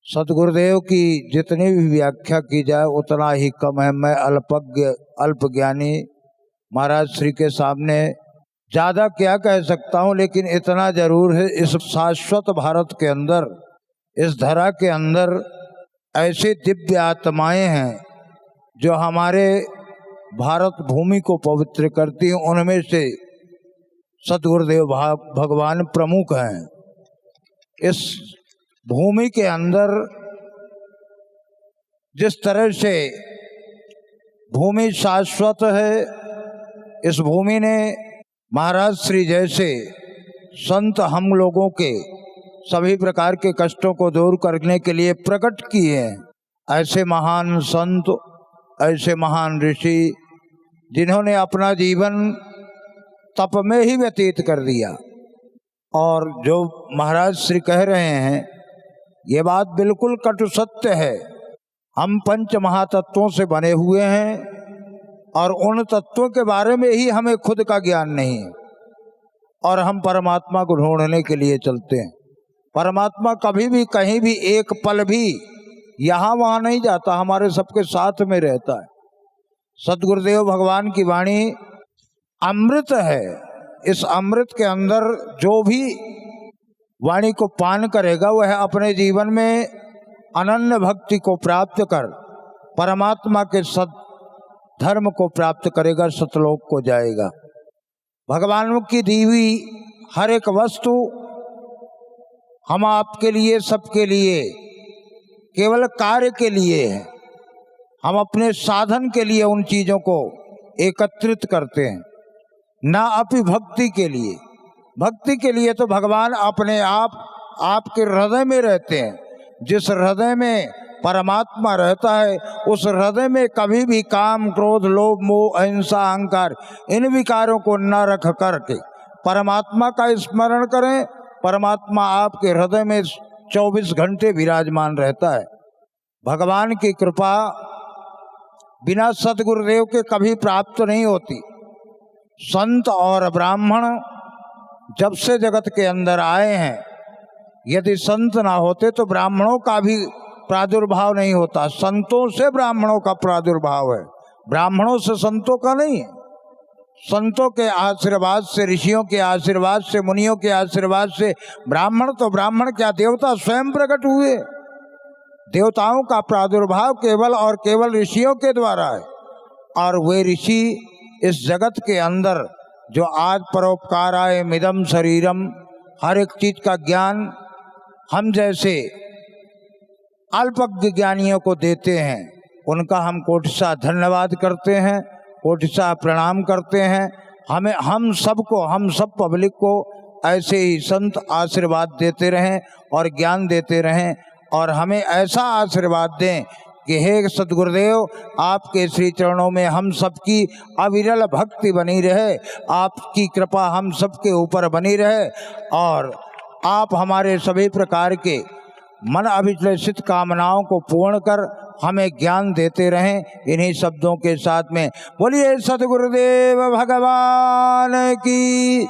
S5: सदगुरुदेव की जितनी भी व्याख्या की जाए उतना ही कम है। मैं अल्प ज्ञानी महाराज श्री के सामने ज़्यादा क्या कह सकता हूँ, लेकिन इतना जरूर है, इस शाश्वत भारत के अंदर, इस धरा के अंदर ऐसी दिव्य आत्माएं हैं जो हमारे भारत भूमि को पवित्र करती हैं। उनमें से सदगुरुदेव भगवान प्रमुख हैं। इस भूमि के अंदर जिस तरह से भूमि शाश्वत है, इस भूमि ने महाराज श्री जैसे संत हम लोगों के सभी प्रकार के कष्टों को दूर करने के लिए प्रकट किए हैं। ऐसे महान संत, ऐसे महान ऋषि जिन्होंने अपना जीवन तप में ही व्यतीत कर दिया। और जो महाराज श्री कह रहे हैं ये बात बिल्कुल कटु सत्य है। हम पंच महातत्वों से बने हुए हैं और उन तत्वों के बारे में ही हमें खुद का ज्ञान नहीं है, और हम परमात्मा को ढूंढने के लिए चलते हैं। परमात्मा कभी भी कहीं भी एक पल भी यहाँ वहाँ नहीं जाता, हमारे सबके साथ में रहता है। सदगुरुदेव भगवान की वाणी अमृत है। इस अमृत के अंदर जो भी वाणी को पान करेगा वह अपने जीवन में अनन्य भक्ति को प्राप्त कर परमात्मा के सत धर्म को प्राप्त करेगा, सतलोक को जाएगा। भगवान की दी हुई हर एक वस्तु हम आपके लिए, सबके लिए, केवल कार्य के लिए है। हम अपने साधन के लिए उन चीजों को एकत्रित करते हैं, ना अपनी भक्ति के लिए। भक्ति के लिए तो भगवान अपने आप आपके हृदय में रहते हैं। जिस हृदय में परमात्मा रहता है उस हृदय में कभी भी काम, क्रोध, लोभ, मोह, अहिंसा, अहंकार इन विकारों को न रख करके परमात्मा का स्मरण करें। परमात्मा आपके हृदय में 24 घंटे विराजमान रहता है। भगवान की कृपा बिना सदगुरुदेव के कभी प्राप्त नहीं होती। संत और ब्राह्मण जब से जगत के अंदर आए हैं, यदि संत ना होते तो ब्राह्मणों का भी प्रादुर्भाव नहीं होता। संतों से ब्राह्मणों का प्रादुर्भाव है, ब्राह्मणों से संतों का नहीं है। संतों के आशीर्वाद से, ऋषियों के आशीर्वाद से, मुनियों के आशीर्वाद से ब्राह्मण तो ब्राह्मण क्या, देवता स्वयं प्रकट हुए। देवताओं का प्रादुर्भाव केवल और केवल ऋषियों के द्वारा है। और वे ऋषि इस जगत के अंदर जो आज परोपकाराय मिदम शरीरम, हर एक चीज का ज्ञान हम जैसे अल्पज्ञ ज्ञानियों को देते हैं, उनका हम कोटिशा धन्यवाद करते हैं, कोटिशा प्रणाम करते हैं। हम सबको, हम सब पब्लिक को ऐसे ही संत आशीर्वाद देते रहें और ज्ञान देते रहें, और हमें ऐसा आशीर्वाद दें कि हे सदगुरुदेव, आपके श्री चरणों में हम सबकी अविरल भक्ति बनी रहे, आपकी कृपा हम सबके ऊपर बनी रहे, और आप हमारे सभी प्रकार के मन अभिलषित कामनाओं को पूर्ण कर हमें ज्ञान देते रहें। इन्हीं शब्दों के साथ में बोलिए सदगुरुदेव भगवान की,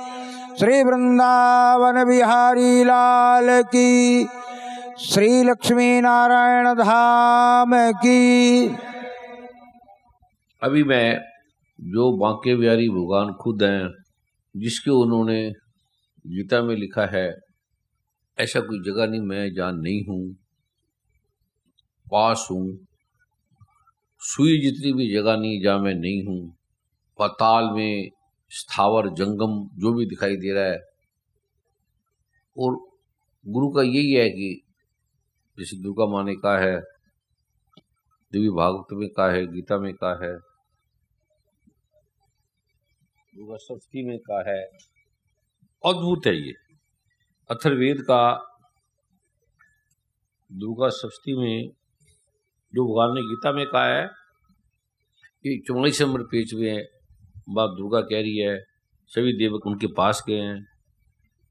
S5: श्री वृंदावन बिहारी लाल की, श्री लक्ष्मी नारायण धाम की।
S4: अभी मैं जो बांके बिहारी भगवान खुद हैं, जिसके उन्होंने गीता में लिखा है, ऐसा कोई जगह नहीं मैं जहाँ नहीं हूँ, पास हूँ। सुई जितनी भी जगह नहीं जहाँ मैं नहीं हूँ। पाताल में स्थावर जंगम जो भी दिखाई दे रहा है, और गुरु का यही है कि जैसे दुर्गा माँ ने कहा है, देवी भागवत में कहा है, गीता में कहा है, दुर्गा सप्तमी में कहा है। अद्भुत है ये अथर्ववेद का दुर्गा सप्तमी में जो भगवान ने गीता में कहा है कि 44 नंबर पेज में माँ दुर्गा कह रही है, सभी देवक उनके पास गए हैं।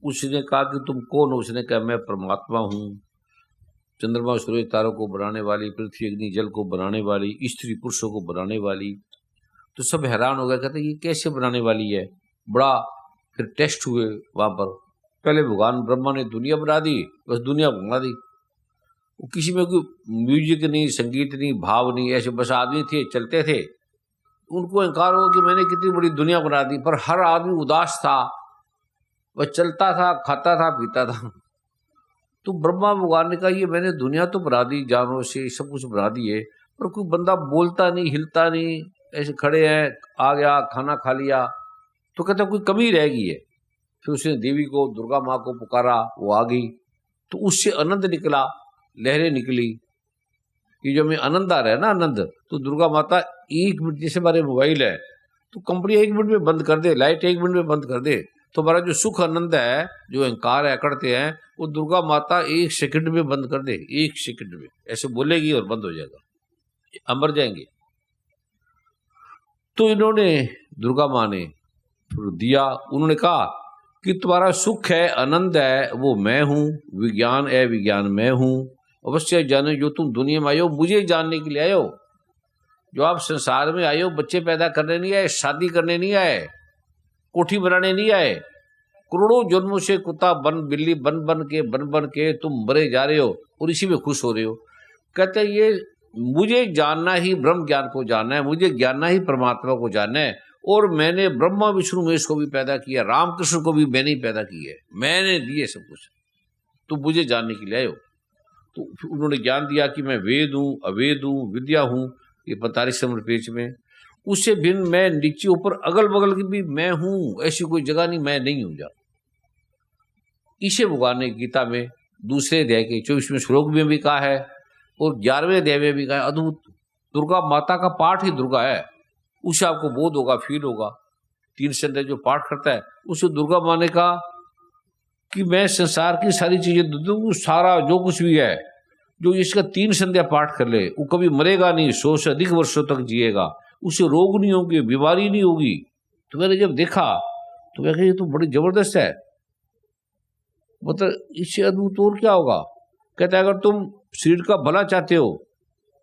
S4: उसने कहा कि तुम कौन हो? उसने कहा मैं परमात्मा हूँ, चंद्रमा सूरज तारों को बनाने वाली, पृथ्वी अग्नि जल को बनाने वाली, स्त्री पुरुषों को बनाने वाली। तो सब हैरान हो गए, कहते ये कैसे बनाने वाली है? बड़ा फिर टेस्ट हुए वहाँ पर। पहले भगवान ब्रह्मा ने दुनिया बना दी, बस दुनिया बना दी। वो किसी में कोई म्यूजिक नहीं, संगीत नहीं, भाव नहीं, ऐसे बस आदमी थे, चलते थे। उनको अहंकार हो कि मैंने कितनी बड़ी दुनिया बना दी, पर हर आदमी उदास था, वह चलता था, खाता था, पीता था। तो ब्रह्मा भगवान ने कहा ये मैंने दुनिया तो बना दी, जानवरों से सब कुछ बना दिए, पर कोई बंदा बोलता नहीं, हिलता नहीं, ऐसे खड़े हैं, आ गया खाना खा लिया, तो कहता कोई कमी रह गई है। फिर उसने देवी को, दुर्गा माँ को पुकारा, वो आ गई, तो उससे आनंद निकला, लहरें निकली। ये जो हमें आनंद आ रहा है ना, आनंद, तो दुर्गा माता 1 मिनट, जैसे हमारे मोबाइल है तो कंपनी 1 मिनट में बंद कर दे, लाइट 1 मिनट में बंद कर दे, तो हमारा जो सुख आनंद है, जो अहंकार है, अकड़ते हैं, वो दुर्गा माता 1 सेकंड में बंद कर दे। 1 सेकंड में ऐसे बोलेगी और बंद हो जाएगा, अमर जाएंगे। तो इन्होंने दुर्गा माँ ने दिया, उन्होंने कहा कि तुम्हारा सुख है, आनंद है, वो मैं हूँ, विज्ञान है, विज्ञान मैं हूँ। अवश्य जाने जो तुम दुनिया में आए हो, मुझे जानने के लिए आए हो। जो आप संसार में आए हो, बच्चे पैदा करने नहीं आए, शादी करने नहीं आए, कोठी बनाने नहीं आए। करोड़ों जन्मों से कुत्ता बन, बिल्ली बन बन के तुम मरे जा रहे हो और इसी में खुश हो रहे हो। कहते हैं ये मुझे जानना ही ब्रह्म ज्ञान को जानना है, मुझे जानना ही परमात्मा को जानना है। और मैंने ब्रह्मा विष्णु महेश को भी पैदा किया, रामकृष्ण को भी मैंने ही पैदा किया है, मैंने दिए सब कुछ, तो मुझे जानने के लिए आए हो। तो उन्होंने ज्ञान दिया कि मैं वेद हूँ, अवेद हूँ, विद्या हूँ, ये 45 नंबर पेज में। उससे भिन्न मैं नीचे ऊपर अगल बगल की भी मैं हूँ, ऐसी कोई जगह नहीं, मैं नहीं हूँ जा। इसे भगवान ने गीता में दूसरे अध्याय के 24वें श्लोक में भी कहा है और 11वें अध्याय में भी कहा है। अद्भुत दुर्गा माता का पाठ ही दुर्गा है, उसे आपको बोध होगा, फील होगा। 3 संध्या जो पाठ करता है उसे दुर्गा माँ ने कहा कि मैं संसार की सारी चीजें दे दूँ, सारा जो कुछ भी है, जो इसका 3 संध्या पाठ कर ले वो कभी मरेगा नहीं, 100 से अधिक वर्षों तक जिएगा, उसे रोग नहीं होगी, बीमारी नहीं होगी। तो मैंने जब देखा तो मैं कहा ये तो बड़ी जबरदस्त है, मतलब इससे अद्भुत और क्या होगा। कहता है अगर तुम शरीर का भला चाहते हो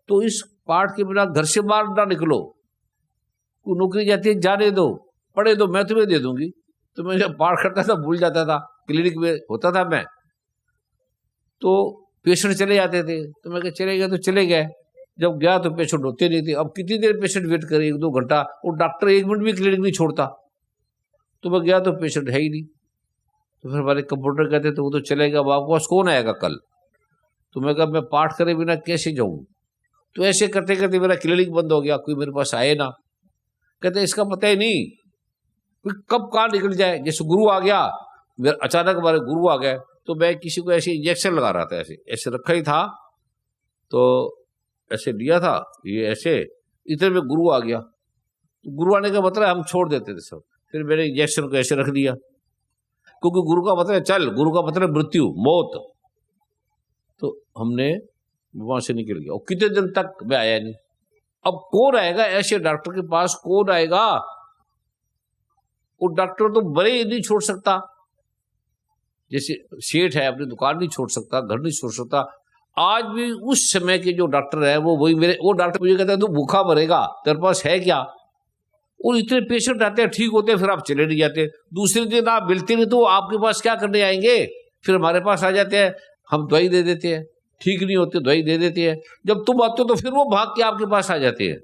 S4: तो इस पाठ के बिना घर से बाहर ना निकलो, कोई नौकरी जाती है जाने दो, पढ़े दो, मैं तुम्हें दे दूंगी। तो मैं जब पाठ करता था भूल जाता था, क्लिनिक में होता था मैं, तो पेशेंट चले जाते थे, तो मैं चले गए तो चले गए, जब गया तो पेशेंट होते नहीं थे। अब कितनी देर पेशेंट वेट करे, 1-2 घंटा, और डॉक्टर 1 मिनट भी क्लिनिक नहीं छोड़ता। तो मैं गया तो पेशेंट है ही नहीं। तो फिर हमारे कंप्यूटर कहते तो वो तो चलेगा, अब आपके पास कौन आएगा कल। तो मैं कहा मैं पाठ करे बिना कैसे जाऊं। तो ऐसे करते करते मेरा क्लिनिक बंद हो गया, कोई मेरे पास आए ना। कहते इसका पता ही नहीं कब कहाँ निकल जाए। जैसे गुरु आ गया, अचानक हमारे गुरु आ गए, तो मैं किसी को ऐसे इंजेक्शन लगा रहा था, ऐसे ऐसे रखा ही था, तो ऐसे लिया था ये ऐसे, इतने में गुरु आ गया। तो गुरु आने का मतलब हम छोड़ देते थे सब, फिर मैंने इंजेक्शन को ऐसे रख दिया, क्योंकि गुरु का मतलब चल, गुरु का मतलब मृत्यु, मौत। तो हमने वहां से निकल गया और कितने दिन तक मैं आया नहीं। अब कौन आएगा ऐसे डॉक्टर के पास, कौन आएगा। वो डॉक्टर तो बड़े ही नहीं छोड़ सकता, जैसे सेठ है अपनी दुकान नहीं छोड़ सकता, घर नहीं छोड़ सकता। आज भी उस समय के जो डॉक्टर है वो वही मेरे, वो डॉक्टर मुझे कहता है तू भूखा मरेगा, तेरे पास है क्या। और इतने पेशेंट आते हैं, ठीक होते हैं, फिर आप चले नहीं जाते। दूसरे दिन आप मिलते नहीं तो आपके पास क्या करने आएंगे, फिर हमारे पास आ जाते हैं, हम दवाई दे देते हैं, ठीक नहीं होते दवाई दे देते हैं। जब तुम आते हो तो फिर वो भाग के आपके पास आ जाते हैं।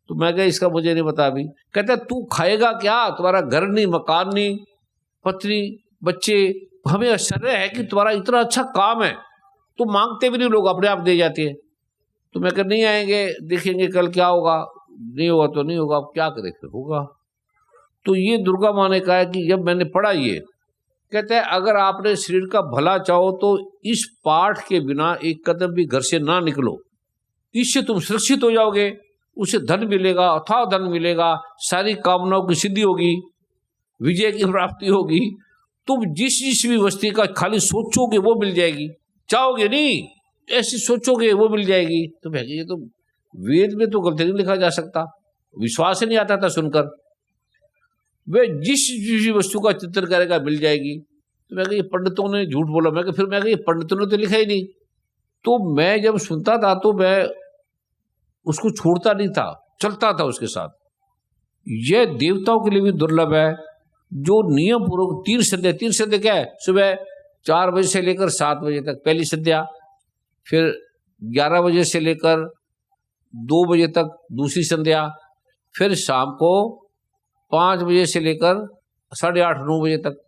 S4: तो मैं कहा इसका मुझे नहीं पता अभी। कहता तू खाएगा क्या, तुम्हारा घर नहीं, मकान नहीं, पत्नी, बच्चे, हमें आश्चर्य है कि तुम्हारा इतना अच्छा काम है, तो मांगते भी नहीं, लोग अपने आप दे जाते हैं। तो मैं कहा नहीं आएंगे, देखेंगे कल क्या होगा, नहीं होगा तो नहीं होगा, अब क्या करें, फिर होगा। तो ये दुर्गा माँ ने कहा है कि जब मैंने पढ़ा ये, कहते हैं अगर आपने शरीर का भला चाहो तो इस पाठ के बिना एक कदम भी घर से ना निकलो, इससे तुम सुरक्षित हो जाओगे, उसे धन मिलेगा, अथाह धन मिलेगा, सारी कामनाओं की सिद्धि होगी, विजय की प्राप्ति होगी। तुम जिस भी वस्तु का खाली सोचोगे वो मिल जाएगी, चाहोगे नहीं, ऐसी सोचोगे वो मिल जाएगी। तो मैं ये तो वेद में तो गलत नहीं लिखा जा सकता, विश्वास ही नहीं आता था सुनकर। वे जिस वस्तु का चित्र करेगा मिल जाएगी। तो मैं ये पंडितों ने झूठ बोला। मैं फिर मैं ये पंडितों ने तो लिखा ही नहीं। तो मैं जब सुनता था तो मैं उसको छोड़ता नहीं था, चलता था उसके साथ। यह देवताओं के लिए भी दुर्लभ है, जो नियम पूर्वक 3 संध्या क्या है, सुबह 4 बजे से लेकर 7 बजे तक पहली संध्या, फिर 11 बजे से लेकर 2 बजे तक दूसरी संध्या, फिर शाम को 5 बजे से लेकर 8:30-9 बजे तक।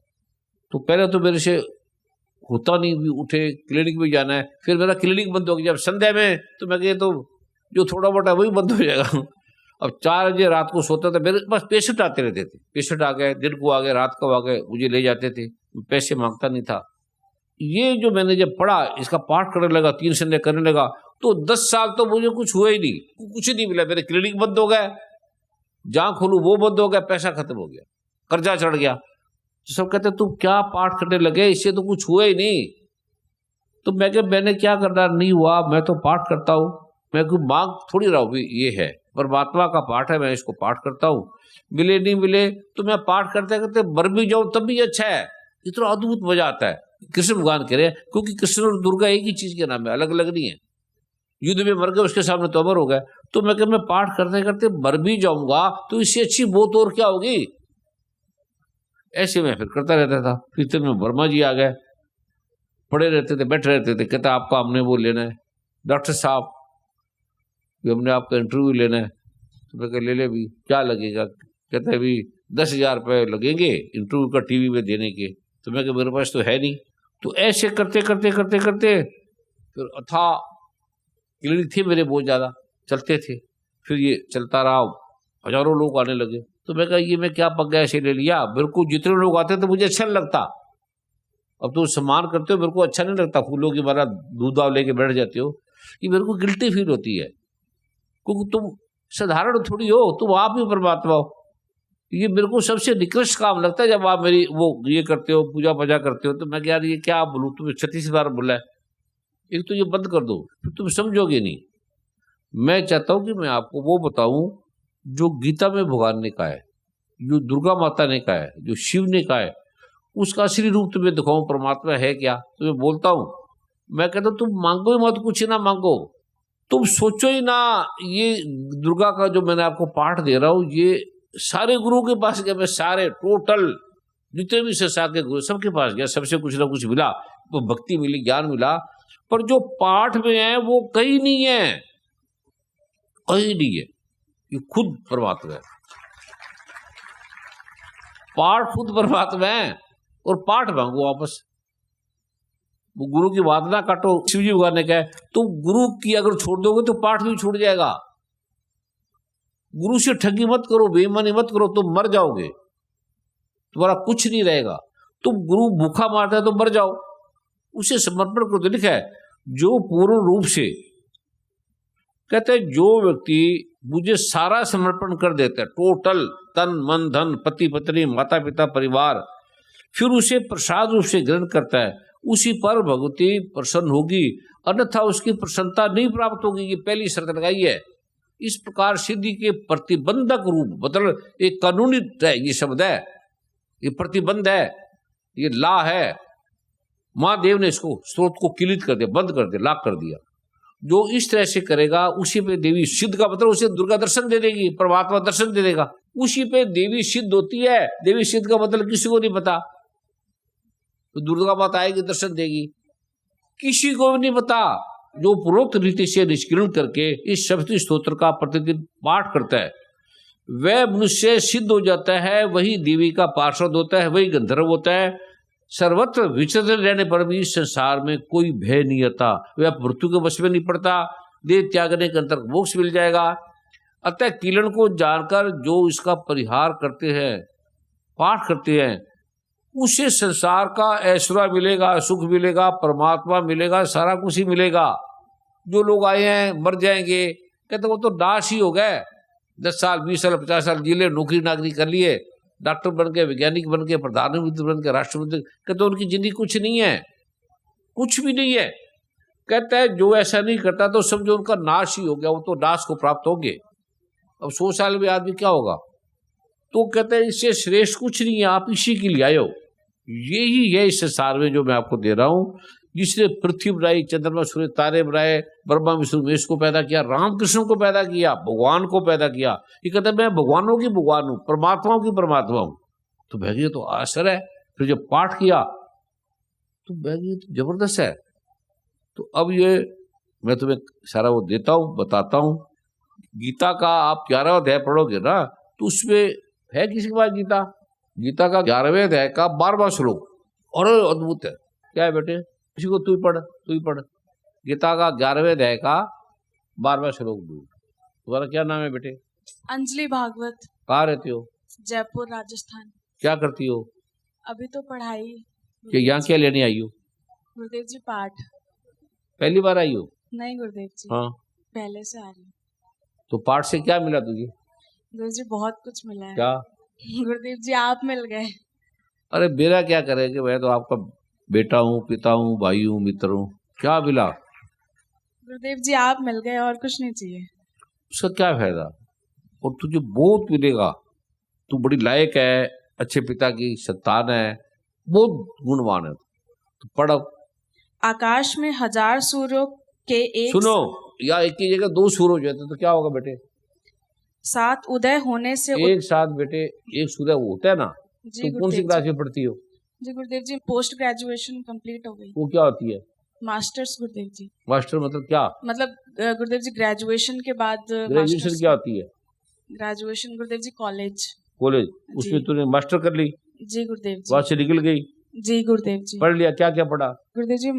S4: तो पहले तो मेरे से होता नहीं, भी उठे क्लिनिक में जाना है, फिर मेरा क्लिनिक बंद हो गया। जब संध्या में तो मैं कह तो जो थोड़ा मोटा वही बंद हो जाएगा। अब 4 बजे रात को सोता था, मेरे पास पेशेंट आते रहते थे। पेशेंट आ गए, दिन को आ गए, रात को आ गए, मुझे ले जाते थे, पैसे मांगता नहीं था। ये जो मैंने जब पढ़ा, इसका पाठ करने लगा, 3 संध्या करने लगा, तो 10 साल तो मुझे कुछ हुआ ही नहीं, कुछ नहीं मिला। मेरे क्लिनिक बंद हो गए, जहां खोलू वो बंद हो गया, पैसा खत्म हो गया, कर्जा चढ़ गया। तो सब कहते तुम क्या पाठ करने लगे, इससे तो कुछ हुआ ही नहीं। तो मैं क्या, मैंने क्या करना, नहीं हुआ, मैं तो पाठ करता हूँ। मैं कोई मांग थोड़ी रहा हूँ, ये है परमात्मा का पाठ है, मैं इसको पाठ करता हूँ। मिले नहीं मिले तो मैं पाठ करते करते मर भी जाऊं तब भी अच्छा है। इतना अद्भुत मजा आता है। कृष्ण भगवान कह रहे हैं, क्योंकि कृष्ण और दुर्गा एक ही चीज के नाम है, अलग अलग नहीं है। युद्ध में मर गए, उसके सामने तो अमर हो गए। तो मैं मैं पाठ करते करते मर भी जाऊंगा तो इससे अच्छी मौत और क्या होगी। ऐसे मैं फिर करता रहता था। फिर इतने में वर्मा जी आ गए, पड़े रहते थे, बैठे रहते थे। कहता आपका हमने वो लेना है, डॉक्टर साहब हमने आपका इंटरव्यू लेना है। तो मैं कह ले भी, क्या लगेगा। कहता है भी 10,000 रुपये लगेंगे इंटरव्यू का टीवी में देने के। तो मैं मेरे पास तो है नहीं। तो ऐसे करते करते करते करते फिर अथा क्लिनिक थे मेरे, बहुत ज़्यादा चलते थे। फिर ये चलता रहा, हजारों लोग आने लगे। तो मैं कहा ये मैं क्या पक गया, ऐसे ले लिया। मेरे को जितने लोग आते थे मुझे अच्छा नहीं लगता। अब तो सम्मान करते हो, मेरे को अच्छा नहीं लगता। फूलों की माला दूध दाव लेके बैठ जाते हो, ये मेरे को गिल्टी फील होती है, क्योंकि तुम साधारण थोड़ी हो, तुम आप ही परमात्मा हो। ये मेरे को सबसे निकृष्ट काम लगता है जब आप मेरी वो ये करते हो, पूजा पूजा करते हो। तो मैं यार ये क्या बोलूँ, तुम्हें 36 बार बोला है, एक तो ये बंद कर दो, फिर तुम समझोगे नहीं। मैं चाहता हूँ कि मैं आपको वो बताऊं जो गीता में भगवान ने कहा है, जो दुर्गा माता ने कहा है, जो शिव ने कहा है, उसका असली रूप तुम्हें दिखाऊं, परमात्मा है क्या। तो मैं बोलता हूँ, मैं कहता हूँ तुम मांगो ही मत, कुछ ही ना मांगो, तुम सोचो ही ना। ये दुर्गा का जो मैंने आपको पाठ दे रहा हूँ, ये सारे गुरुओं के पास गया मैं, सारे टोटल जितने भी संसार के गुरु सबके पास गया, सबसे कुछ ना कुछ मिला। तो भक्ति मिली, ज्ञान मिला, पर जो पाठ में है वो कहीं नहीं है, कहीं नहीं है। ये खुद परमात्मा है, पाठ खुद परमात्मा है। और पाठ मांगो वापस, वो गुरु की बात ना काटो। शिवजी भगवान ने कहा तो गुरु की अगर छोड़ दोगे तो पाठ भी छूट जाएगा। गुरु से ठगी मत करो, बेईमानी मत करो, तुम मर जाओगे, तुम्हारा कुछ नहीं रहेगा। तुम गुरु भूखा मारता है तो मर जाओ, उसे समर्पण करो। तो लिखा है जो पूर्ण रूप से, कहते हैं जो व्यक्ति मुझे सारा समर्पण कर देता है, टोटल तन मन धन पति पत्नी माता पिता परिवार, फिर उसे प्रसाद रूप से ग्रहण करता है, उसी पर भगवती प्रसन्न होगी, अन्यथा उसकी प्रसन्नता नहीं प्राप्त होगी। ये पहली शर्त लगाई है। इस प्रकार सिद्धि के प्रतिबंधक रूप, मतलब एक कानूनी है, ये शब्द है, ये प्रतिबंध है, ये ला है। महादेव ने इसको स्रोत को किलित कर दिया, बंद कर दिया, लॉक कर दिया। जो इस तरह से करेगा उसी पे देवी सिद्ध का मतलब उसे दुर्गा दर्शन दे देगी, परमात्मा दर्शन दे देगा, उसी पे देवी सिद्ध होती है। देवी सिद्ध का मतलब किसी को नहीं पता, तो दुर्गा माता आएगी दर्शन देगी, किसी को भी नहीं पता। जो पूर्वोक्त रीति से निष्किरण करके इस शक्ति स्तोत्र का प्रतिदिन पाठ करता है, वह मनुष्य सिद्ध हो जाता है, वही देवी का पार्षद होता है, वही गंधर्व होता है। सर्वत्र विचरण रहने पर भी संसार में कोई भय नहीं आता, वह मृत्यु के वश में नहीं पड़ता, देह त्यागने के अंतर मोक्ष मिल जाएगा। अतः किरण को जानकर जो इसका परिहार करते हैं, पाठ करते हैं, उसे संसार का ऐश्वर्य मिलेगा, सुख मिलेगा, परमात्मा मिलेगा, सारा कुछ ही मिलेगा। जो लोग आए हैं मर जाएंगे, कहते वो तो नाश ही हो गए, 10 साल 20 साल 50 साल जी ले, नौकरी नाकरी कर लिए, डॉक्टर बन गए, वैज्ञानिक बन गए, प्रधानमंत्री बन गए, राष्ट्रपति, कहते उनकी जिंदगी कुछ नहीं है, कुछ भी नहीं है। कहता है जो ऐसा नहीं करता तो समझो उनका नाश ही हो गया, वो तो नाश को प्राप्त होंगे। अब 100 साल में आदमी क्या होगा? तो कहते हैं इससे श्रेष्ठ कुछ नहीं है, आप इसी के लिए आए हो। यही है इस संसार में जो मैं आपको दे रहा हूं, जिसने पृथ्वी बनाई, चंद्रमा सूर्य तारे बनाए, ब्रह्मा विष्णु महेश को पैदा किया, रामकृष्ण को पैदा किया, भगवान को पैदा किया। ये कहते हैं मैं भगवानों की भगवान हूं, परमात्माओं की परमात्मा हूं। तो भैया तो आश्चर्य है। फिर जब पाठ किया तो भैया तो जबरदस्त है। तो अब ये मैं तुम्हें सारा वो देता हूं, बताता हूं। गीता का आप 11वां अध्याय पढ़ोगे ना, तो उसमें है किसी के पास गीता? गीता का 11वें अध्याय का 12वां श्लोक, और अद्भुत है। क्या है बेटे? किसी को तू ही पढ़। गीता का 11वें अध्याय का 12वां श्लोक दूर। तुम्हारा क्या नाम है बेटे?
S6: अंजलि भागवत।
S4: कहाँ रहती हो?
S6: जयपुर राजस्थान।
S4: क्या करती हो?
S6: अभी तो पढ़ाई।
S4: कि यहाँ क्या लेने आई हो?
S6: गुरुदेव जी पाठ।
S4: पहली बार आई हो?
S6: नहीं गुरुदेव जी,
S4: हाँ।
S6: पहले से आ रही हूँ।
S4: तो पाठ से क्या मिला तुझे?
S6: गुरुदेव जी बहुत कुछ मिला है।
S4: क्या?
S6: गुरुदेव जी आप मिल गए।
S4: अरे मेरा क्या करेंगे, मैं तो आपका बेटा हूँ, पिता हूँ, भाई हूँ, मित्र हूँ। क्या मिला?
S6: गुरुदेव जी आप मिल गए, और कुछ नहीं चाहिए।
S4: उसका क्या फायदा? और तुझे बहुत मिलेगा। तू बड़ी लायक है, अच्छे पिता की संतान है, बहुत गुणवान है। तो पढ़ो।
S6: आकाश में 1000 सूर्यों के एक
S4: सुनो, या एक ही जगह 2 सूर्य हो जाते तो क्या होगा बेटे?
S6: साथ उदय होने से
S4: एक साथ बेटे एक सूर्य होता है ना।
S6: जी
S4: तुम कौन सी
S6: गुरुदेव
S4: क्लास
S6: जी।
S4: में पढ़ती हो?
S6: जी गुरुदेव जी पोस्ट ग्रेजुएशन कंप्लीट हो गई।
S4: वो क्या होती है?
S6: मास्टर्स गुरुदेव जी।
S4: मास्टर मतलब क्या?
S6: मतलब गुरुदेव जी ग्रेजुएशन के बाद
S4: ग्रेजुएशन क्या होती है?
S6: ग्रेजुएशन गुरुदेव जी कॉलेज।
S4: कॉलेज, उसमें तूने मास्टर कर ली,
S6: जी गुरुदेव जी।
S4: वहां से निकल गई,
S6: जी गुरुदेव जी।
S4: पढ़ लिया, क्या क्या पढ़ा?
S6: गुरुदेव जी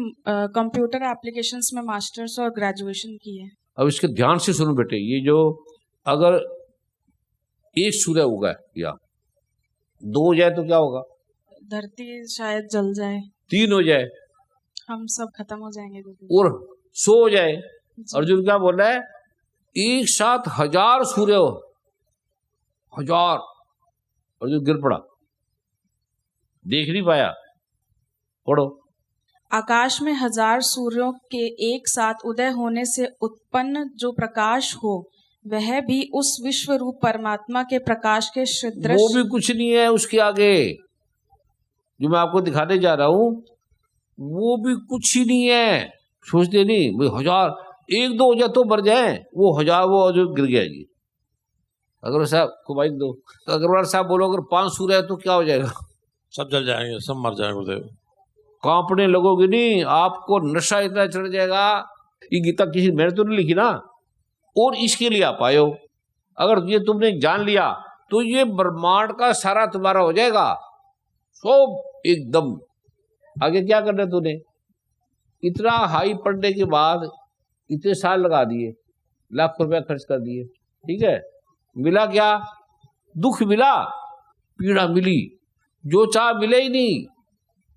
S6: कंप्यूटर एप्लीकेशंस में मास्टर्स और ग्रेजुएशन की है।
S4: अब इसके ध्यान से सुनो बेटे, ये जो अगर एक सूर्य होगा या 2 हो जाए तो क्या होगा?
S6: धरती शायद जल जाए,
S4: 3 हो जाए,
S6: हम सब खत्म हो जाएंगे गुरुदेव
S4: और 100 हो जाए।
S6: जी।
S4: अर्जुन क्या बोल रहा है? एक साथ 1000 सूर्य हो, 1000। अर्जुन गिर पड़ा, देख नहीं पाया। पढ़ो।
S6: आकाश में 1000 सूर्यों के एक साथ उदय होने से उत्पन्न जो प्रकाश हो, वह भी उस विश्व रूप परमात्मा के प्रकाश के सदृश।
S4: वो भी कुछ नहीं है उसके आगे, जो मैं आपको दिखाने जा रहा हूं वो भी कुछ ही नहीं है। सोचते नहीं भाई 1000, 1-2 हो जाए तो मर जाए, वो 1000 वो जो गिर गया जी। अग्रवाल साहब को माइक दो। तो अग्रवाल साहब बोलो अगर 5 सूर्य है तो क्या हो जाएगा?
S7: सब जल जाएंगे, सब मर जाएंगे गुरुदेव।
S4: कांपने लगोगे नहीं, आपको नशा इतना चढ़ जाएगा। ये गीता किसी मैंने तो नहीं लिखी ना, और इसके लिए आप आए हो। अगर ये तुमने जान लिया तो ये ब्रह्मांड का सारा तुम्हारा हो जाएगा, सब एकदम। आगे क्या करना है तूने? इतना हाई पढ़ने के बाद इतने साल लगा दिए, लाख रुपया खर्च कर दिए, ठीक है, मिला क्या? दुख मिला, पीड़ा मिली, जो चाह मिले ही नहीं।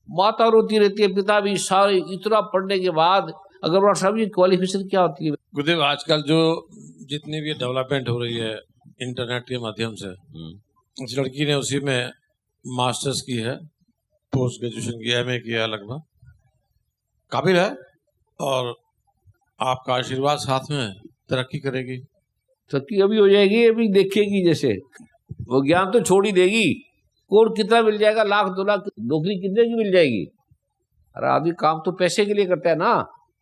S4: माता रोती रहती है, पिता भी, सारे इतना पढ़ने के बाद। अग्रवाल साहब ये क्वालिफिकेशन क्या होती है?
S7: गुरुदेव आजकल जो जितनी भी डेवलपमेंट हो रही है इंटरनेट के माध्यम से, इस लड़की ने उसी में मास्टर्स की है, पोस्ट ग्रेजुएशन की, एमए किया है, लगभग काबिल है। और आपका आशीर्वाद साथ में तरक्की करेगी।
S4: तरक्की अभी हो जाएगी, अभी देखेगी। जैसे वो ज्ञान तो छोड़ ही देगी। कोड कितना मिल जाएगा? 1 लाख 2 लाख नौकरी कितने की मिल जाएगी? अरे आदमी काम तो पैसे के लिए करता है ना।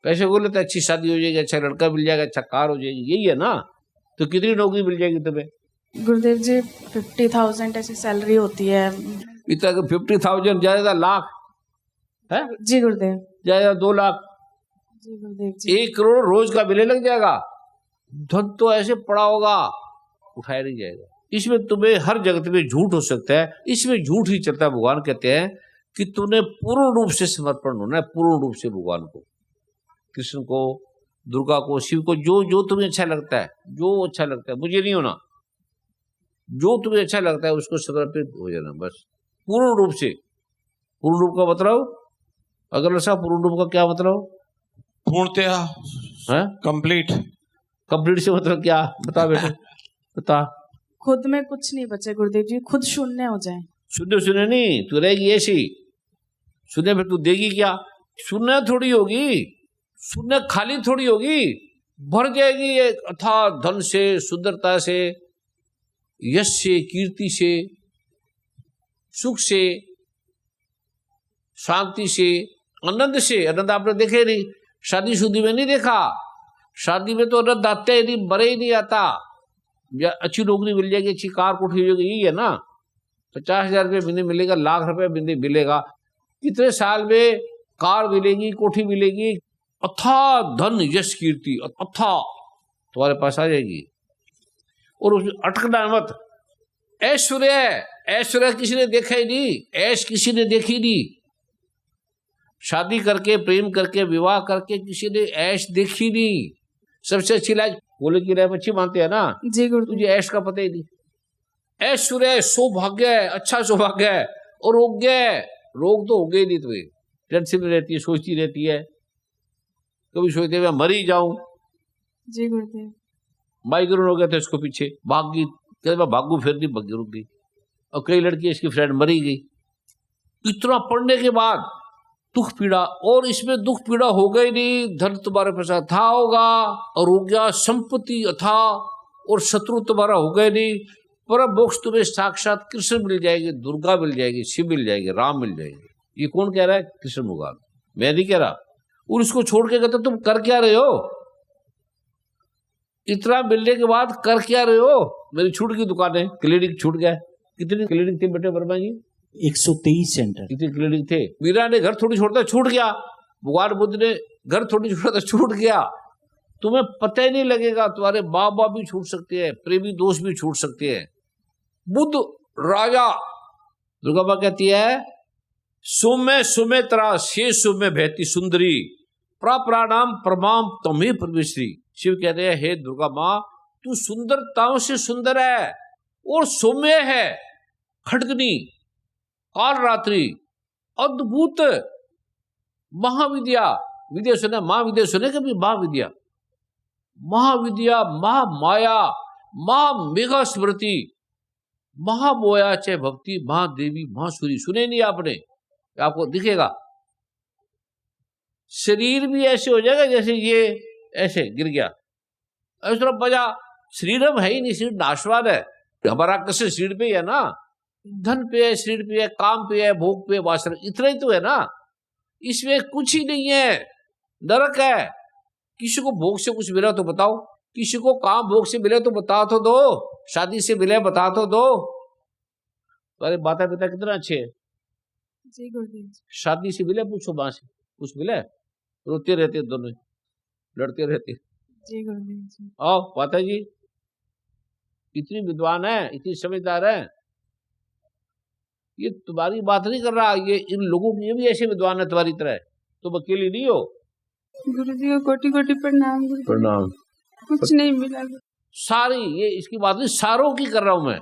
S4: पैसे को लेता है, अच्छी शादी हो जाएगी, अच्छा लड़का मिल जाएगा, अच्छा कार हो जाएगी, यही है ना। तो कितनी नौकरी मिल जाएगी तुम्हें?
S6: गुरुदेव जी 50,000 ऐसी सैलरी होती है।
S4: इतना 50,000 ज्यादा लाख है,
S6: जी गुरुदेव।
S4: ज्यादा 2 लाख,
S6: जी गुरुदेव जी।
S4: 1 करोड़ रोज का मिलने लग जाएगा। धन तो ऐसे पड़ा होगा, उठाया नहीं जाएगा। इसमें तुम्हें हर जगत में झूठ हो सकता है, इसमें झूठ ही चलता है। भगवान कहते हैं कि तूने पूर्ण रूप से समर्पण होना है, पूर्ण रूप से भगवान को, कृष्ण को, दुर्गा को, शिव को, जो जो तुम्हें अच्छा लगता है, जो अच्छा लगता है। मुझे नहीं होना, जो तुम्हें अच्छा लगता है उसको समर्पित हो जाना, बस पूर्ण रूप से। पूर्ण रूप का मतलब, अगर साहब पूर्ण रूप का क्या मतलब?
S7: पूर्णतया
S4: है
S7: कंप्लीट।
S4: कंप्लीट से मतलब क्या? बता बेटे, बता।
S6: खुद में कुछ नहीं बचे गुरुदेव जी, खुद शून्य हो जाए।
S4: शून्य शून्य नहीं, तू रहेगी ऐसी। शून्य फिर तू देगी क्या? शून्य थोड़ी होगी, सुनने खाली थोड़ी होगी, भर जाएगी ये अथाह धन से, सुंदरता से, यश से, कीर्ति से, सुख से, शांति से, आनंद से। आनंद आपने देखे नहीं, शादी शुदी में नहीं देखा। शादी में तो आनंद आते ही नहीं, बरे ही नहीं आता। या अच्छी नौकरी मिल जाएगी, अच्छी कार कोठी हो जाएगी, यही है ना। 50,000 रुपये महीने मिलेगा, लाख रुपये महीने मिलेगा, कितने साल में कार मिलेगी, कोठी मिलेगी, अथाह धन यश कीर्ति अथाह तुम्हारे पास आ जाएगी। और उसमें अटकना मत। ऐश्वर्य, ऐश्वर्य किसी ने देखा ही नहीं, ऐश किसी ने देखी नहीं। शादी करके, प्रेम करके, विवाह करके किसी ने ऐश देखी नहीं। सबसे अच्छी लाज बोले की रह अच्छी मानते हैं ना
S6: जी गुरुदेव।
S4: तुझे ऐश का पता ही नहीं। ऐश्वर्य सौभाग्य है, अच्छा सौभाग्य है। और रोग्य, रोग तो हो गए नहीं तुम्हें, टेंशन में रहती है, सोचती रहती है, कभी सोचते मैं मर ही जाऊं।
S6: जी गुरुदेव।
S4: माइग्रेन हो गया था इसको पीछे, भाग गई, कहते मैं भागू फिर नहीं भागी, रुक गई। और कई लड़की इसकी फ्रेंड मरी गई। इतना पढ़ने के बाद दुख पीड़ा, और इसमें दुख पीड़ा हो गई नहीं। धन तुम्हारे पास था होगा, और हो गया संपत्ति अथा, और शत्रु तुम्हारा हो गए नहीं। पर मोक्ष तुम्हें साक्षात कृष्ण मिल जाएगी, दुर्गा मिल जाएगी, शिव मिल जाएगी, राम मिल जाएगी। ये कौन कह रहा है? कृष्ण भगवान, मैं नहीं कह रहा। और इसको छोड़ के कहते तुम कर क्या रहे हो? इतना मिलने के बाद कर क्या रहे हो? मेरी छूट गई दुकानें, क्लिनिक छूट गया। कितनी क्लिनिक थी बेटे वर्मा जी?
S3: 123 सेंटर।
S4: कितनी क्लिनिक थे? मीरा ने घर थोड़ी छोड़ता, छूट गया। भगवान बुद्ध ने घर थोड़ी छोड़ा, छूट गया। तुम्हें पता ही नहीं लगेगा। तुम्हारे माँ बाप भी छूट सकते हैं, प्रेमी दोस्त भी छूट सकते हैं। बुद्ध राजा, दुर्गा माँ कहती है सुमे सुमे तरा से सुमे बहती सुंदरी प्राणाम प्रमाम तुम्हें परमेश्वरी। शिव कहते हैं हे दुर्गा माँ, तू सुंदरताओं से सुंदर है और सौम्य है, खड़गनी, काल रात्रि, अद्भुत, महाविद्या। विद्या सुने, महाविद्या सुने कभी? महाविद्या, महाविद्या, महामाया, महामेघा स्मृति, महामोया च भक्ति, महादेवी, महासूरी। सुने नहीं आपने? आपको दिखेगा। शरीर भी ऐसे हो जाएगा जैसे ये ऐसे गिर गया, इस तरह बजा। शरीर हम है ही नहीं, शरीर नाशवान है। हमारा कष्ट शरीर पे ही है ना, धन पे है, शरीर पे है, काम पे है, भोग पे, वासना, इतना ही तो है ना। इसमें कुछ ही नहीं है, नरक है। किसी को भोग से कुछ मिला तो बताओ, किसी को काम भोग से मिले तो बता तो दो, शादी से मिले बता तो दो। तुम्हारे माता पिता कितना अच्छे हैं?
S6: जी गुरुदेव।
S4: शादी से मिले, पूछो माँ से, कुछ मिले? रोते रहते दोनों, लड़ते रहते।
S6: जी गुरुदेव जी।
S4: आओ माता जी, इतनी विद्वान है, इतनी समझदार है। ये तुम्हारी बात नहीं कर रहा, ये इन लोगों की भी ऐसे विद्वान है तुम्हारी तरह। तुम अकेली नहीं हो।
S6: गुरुजी को कोटि कोटि प्रणाम। गुरुजी
S4: प्रणाम।
S6: कुछ नहीं मिला।
S4: सारी ये इसकी बात नहीं, सारों की कर रहा हूं मैं।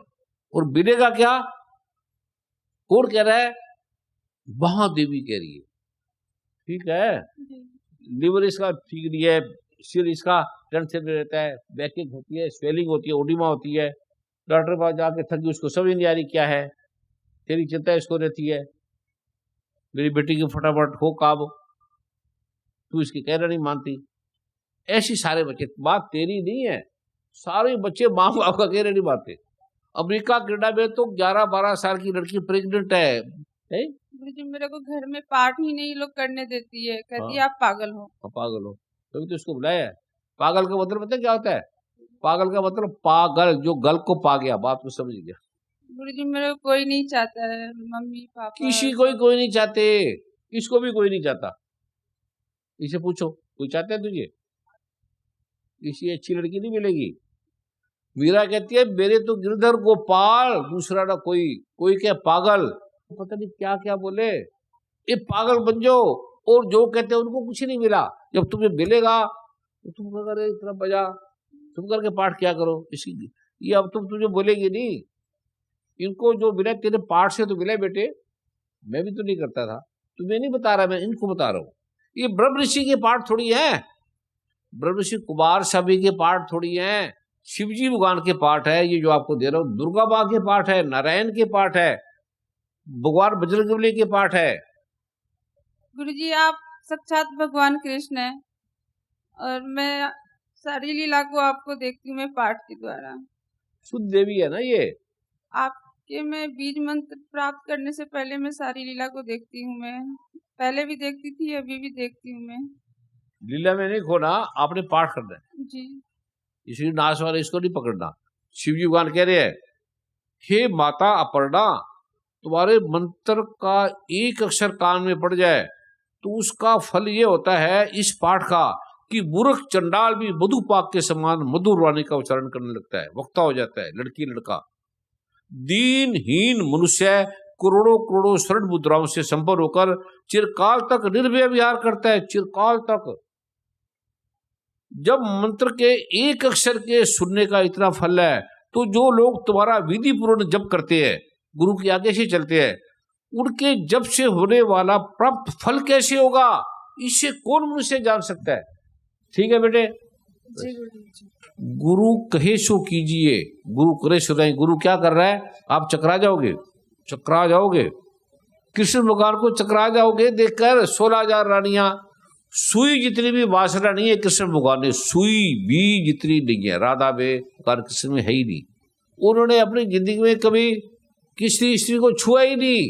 S4: और मिलेगा क्या? कौन कह रहा है? महादेवी कह रही है। ठीक है, लिवर इसका ठीक नहीं है, सिर इसका टेंशन में रहता है, बैकिंग होती है, स्वेलिंग होती है, ओडिमा होती है। डॉक्टर पास जाके थकी, उसको समझ नहीं आ रही क्या है। तेरी चिंता इसको रहती है, मेरी बेटी की फटाफट हो काम, तू इसकी कहना नहीं मानती। ऐसी सारे बच्चे, बात तेरी नहीं है, सारे बच्चे माँ बाप का कहना नहीं मानते। अमेरिका कनाडा में तो 11-12 साल की लड़की प्रेग्नेंट है।
S6: गुरुजी मेरे को घर में पाठ ही नहीं लोग करने देती है, कहती है आप पागल हो।
S4: पागल हो तभी तो इसको बुलाया है। पागल का मतलब पता क्या होता है? पागल का मतलब पागल, जो गल को पा गया। बात को समझ गया।
S6: गुरुजी मेरे को कोई नहीं चाहता है, मम्मी पापा
S4: किसी कोई नहीं चाहते, इसको भी कोई नहीं चाहता। इसे पूछो, कोई चाहता है तुझे? किसी अच्छी लड़की नहीं मिलेगी। मीरा कहती है मेरे तो गिरधर गोपाल, दूसरा ना कोई क्या पागल, पता नहीं क्या क्या बोले। ये पागल बन जाओ, और जो कहते हैं उनको कुछ नहीं मिला। जब तुम्हें मिलेगा तो तुम क्या करे? इतना बजा तुम करके पाठ क्या करो इसी। ये अब तुझे बोलेगी नहीं। इनको जो मिला तेरे पाठ से तो मिला बेटे, मैं भी तो नहीं करता था। तुम्हें नहीं बता रहा, मैं इनको बता रहा हूँ। ये ब्रह्म ऋषि के पाठ थोड़ी है, ब्रह्म ऋषि कुमार स्वामी के पाठ थोड़ी है, शिवजी भगवान के पाठ है। ये जो आपको दे रहा हूँ, दुर्गा माँ के पाठ है, नारायण के पाठ है, भगवान बजरंगबली के पाठ है।
S6: गुरुजी आप साक्षात भगवान कृष्ण है।
S8: और मैं सारी लीला को आपको देखती हूँ मैं पाठ के द्वारा।
S4: शुद्ध देवी है ना ये।
S8: आपके मैं बीज मंत्र प्राप्त करने से पहले मैं सारी लीला को देखती हूँ। मैं पहले भी देखती थी, अभी भी देखती हूँ मैं।
S4: लीला में नहीं खोना, आपने पाठ करना है
S8: जी।
S4: इसलिए नाश वाले इसको नहीं पकड़ना। शिव जी भगवान कह रहे हैं, हे माता अपर्णा, तुम्हारे मंत्र का एक अक्षर कान में पड़ जाए तो उसका फल ये होता है इस पाठ का कि मूर्ख चंडाल भी मधुपाक के समान मधुर वाणी का उच्चारण करने लगता है, वक्ता हो जाता है, लड़की लड़का। दीनहीन मनुष्य करोड़ों करोड़ों स्वर्ण मुद्राओं से संपन्न होकर चिरकाल तक निर्भय विहार करता है, चिरकाल तक। जब मंत्र के एक अक्षर के सुनने का इतना फल है तो जो लोग तुम्हारा विधि पूर्ण जप करते हैं, गुरु की आगे से चलते हैं, उनके जप से होने वाला प्राप्त फल कैसे होगा, इससे कौन मनुष्य जान सकता है। ठीक है बेटे,
S8: जी गुरुदेव जी।
S4: गुरु कहे सो कीजिए, गुरु करे सो नहीं। गुरु क्या कर रहा है, आप चकरा जाओगे, चकरा जाओगे। कृष्ण भगवान को चकरा जाओगे देखकर 16,000 रानियां, सुई जितनी भी वासना नहीं है कृष्ण भगवान ने, सुई भी जितनी नहीं है राधा में, भगवान कृष्ण में है ही नहीं। उन्होंने अपनी जिंदगी में कभी किसी स्त्री को छुआ ही नहीं,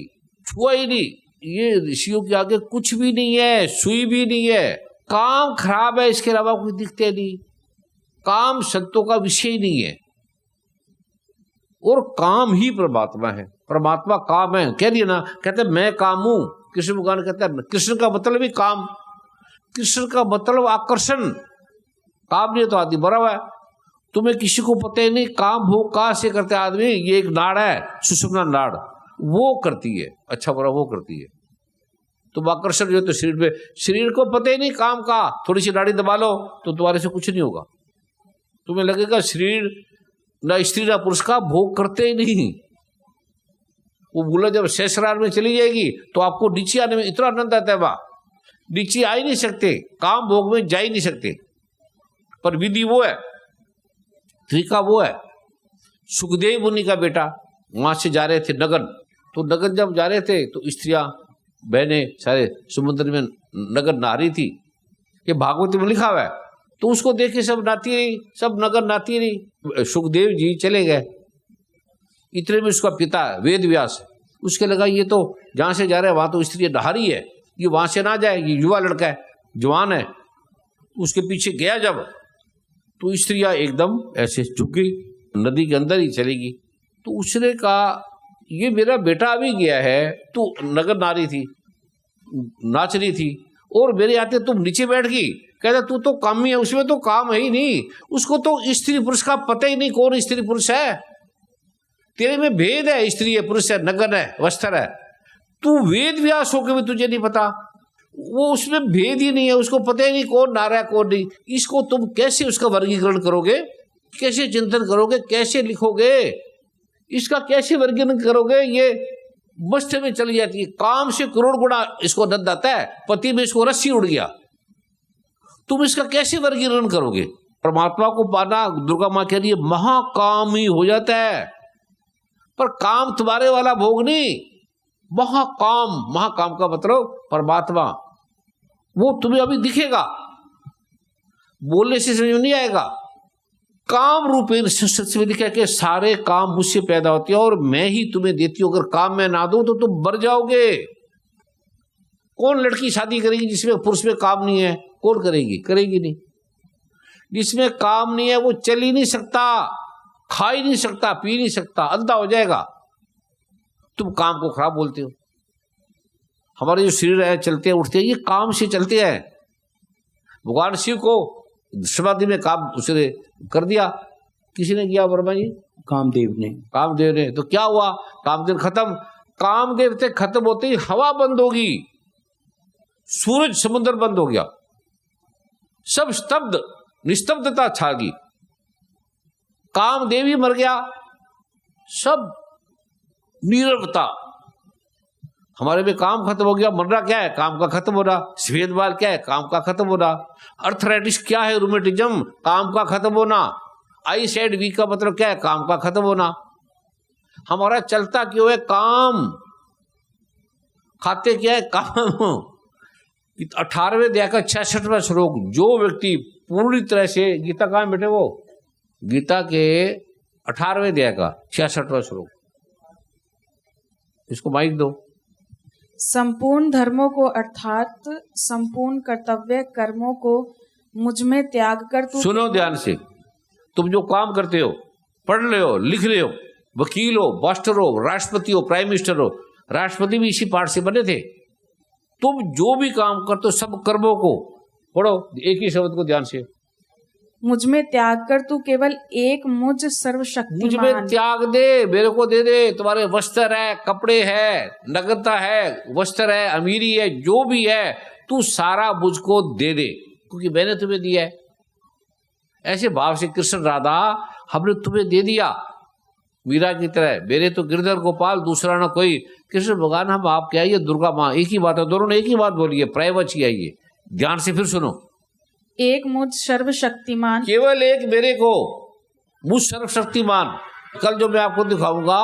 S4: छुआ ही नहीं। ये ऋषियों के आगे कुछ भी नहीं है, सुई भी नहीं है। काम खराब है, इसके अलावा कुछ दिखते नहीं। काम संतों का विषय ही नहीं है, और काम ही परमात्मा है। परमात्मा काम है, कह दिया ना, कहते मैं काम हूं। कृष्ण भगवान कहते हैं कृष्ण का मतलब ही काम, कृष्ण का मतलब आकर्षण। काम नहीं तो आदमी मरा हुआ है। तुम्हें किसी को पता ही नहीं काम भोग कहां से करते आदमी। ये एक नाड़ है, सुषुम्ना नाड़, वो करती है, अच्छा बुरा वो करती है। तुम आकर्षण जो तो शरीर पे, शरीर को पता ही नहीं काम का। थोड़ी सी नाड़ी दबा लो तो तुम्हारे से कुछ नहीं होगा। तुम्हें लगेगा शरीर ना स्त्री ना पुरुष का भोग करते ही नहीं। वो बोला जब ससुराल में चली जाएगी तो आपको नीचे आने में इतना आनंद आता है, वाह नीचे आ ही नहीं सकते, काम भोग में जा ही नहीं सकते। पर विधि वो है, तरीका वो है। सुखदेव मुनि का बेटा वहां से जा रहे थे नगन, तो नगन जब जा रहे थे तो स्त्रियां बहनें सारे समुद्र में नगन नहा रही थी। ये भागवत में लिखा हुआ है। तो उसको देख के सब नहाती रही, सब नगर नहाती रही। सुखदेव जी चले गए, इतने में उसका पिता वेद व्यास, उसके लगा ये तो जहां से जा रहा है वहां तो स्त्री नहा रही है, ये वहां से ना जाए, ये युवा लड़का है, जवान है। उसके पीछे गया जब, तो स्त्रियां एकदम ऐसे झुक गई, नदी के अंदर ही चलेगी। तो उसने कहा ये मेरा बेटा अभी गया है, तू नगर नारी थी, नाच रही थी, और मेरे आते तुम नीचे बैठ गई। कहता तू तो काम ही है, उसमें तो काम है ही नहीं, उसको तो स्त्री पुरुष का पता ही नहीं कौन स्त्री पुरुष है। तेरे में भेद है, स्त्री है पुरुष है, नगन है वस्त्र है। तू वेद व्यास होकर भी तुझे नहीं पता, वो उसमें भेद ही नहीं है, उसको पता ही नहीं कौन नारा है कौन नहीं। इसको तुम कैसे उसका वर्गीकरण करोगे, कैसे चिंतन करोगे, कैसे लिखोगे, इसका कैसे वर्गीकरण करोगे। ये मस्त में चली जाती है, काम से करोड़ गुना इसको दर्द आता है, पति में इसको रस्सी उड़ गया। तुम इसका कैसे वर्गीकरण करोगे। परमात्मा को पाना, दुर्गा माँ कह रही है, महाकाम ही हो जाता है। पर काम तुम्हारे वाला भोग नहीं, महाकाम। महाकाम का मतलब परमात्मा, वो तुम्हें अभी दिखेगा, बोलने से समझ में नहीं आएगा। काम रूपेण संस्कृत में लिखा है कि सारे काम मुझसे पैदा होते हैं और मैं ही तुम्हें देती हूं। अगर काम मैं ना दूं तो तुम मर जाओगे। कौन लड़की शादी करेगी जिसमें पुरुष में काम नहीं है, कौन करेगी, करेगी नहीं। जिसमें काम नहीं है वो चल ही नहीं सकता, खा ही नहीं सकता, पी नहीं सकता, अंधा हो जाएगा। तुम काम को खराब बोलते हो। हमारे जो शरीर है, चलते हैं उठते हैं, ये काम से चलते हैं। भगवान शिव को समाधि में काम उसने कर दिया, किसी ने किया वर्मा जी,
S3: कामदेव ने।
S4: कामदेव ने। तो क्या हुआ, कामदेव खत्म। कामदेव से खत्म होते ही हवा बंद होगी, सूरज समुद्र बंद हो गया, सब स्तब्ध, निस्तब्धता छा गई। कामदेव ही मर गया, सब नीरवता। हमारे में काम खत्म हो गया। मरना क्या है, काम का खत्म होना। सफेद बाल क्या है, काम का खत्म होना। अर्थराइटिस क्या है, रूमेटिज्म, काम का खत्म होना। आई साइड वीक का मतलब क्या है, काम का खत्म होना। हमारा चलता क्यों है, काम। खाते क्या है, काम। 18वें अध्याय का 66वां श्लोक, जो व्यक्ति पूरी तरह से गीता कहाँ बेटे वो गीता के 18वें अध्याय का 66वां श्लोक, इसको माइक दो।
S6: संपूर्ण धर्मों को अर्थात संपूर्ण कर्तव्य कर्मों को मुझ में त्याग कर तू
S4: सुनो ध्यान से, तुम जो काम करते हो, पढ़ रहे हो, लिख रहे हो, वकील हो, मास्टर हो, राष्ट्रपति हो, प्राइम मिनिस्टर हो, राष्ट्रपति भी इसी पाठ से बने थे। तुम जो भी काम करते हो सब कर्मों को पढ़ो, एक ही शब्द को ध्यान से,
S6: मुझ में त्याग कर तू केवल एक मुझ
S4: मुझ में
S6: सर्वशक्तिमान
S4: त्याग दे, मेरे को दे दे। तुम्हारे वस्त्र है, कपड़े है, नगदता है, वस्त्र है, अमीरी है, जो भी है तू सारा मुझको दे दे, क्योंकि मैंने तुम्हें दिया है। ऐसे भाव से कृष्ण राधा हमने तुम्हें दे दिया, मीरा की तरह। मेरे तो गिरधर गोपाल, दूसरा ना कोई। कृष्ण भगवान हम आप क्या, ये दुर्गा माँ, एक ही बात है, दोनों ने एक ही बात बोली है, प्रायवच ही आई है। ध्यान से फिर सुनो,
S6: एक मुझ सर्वशक्तिमान
S4: केवल एक मेरे को, मुझ सर्वशक्तिमान। कल जो मैं आपको दिखाऊंगा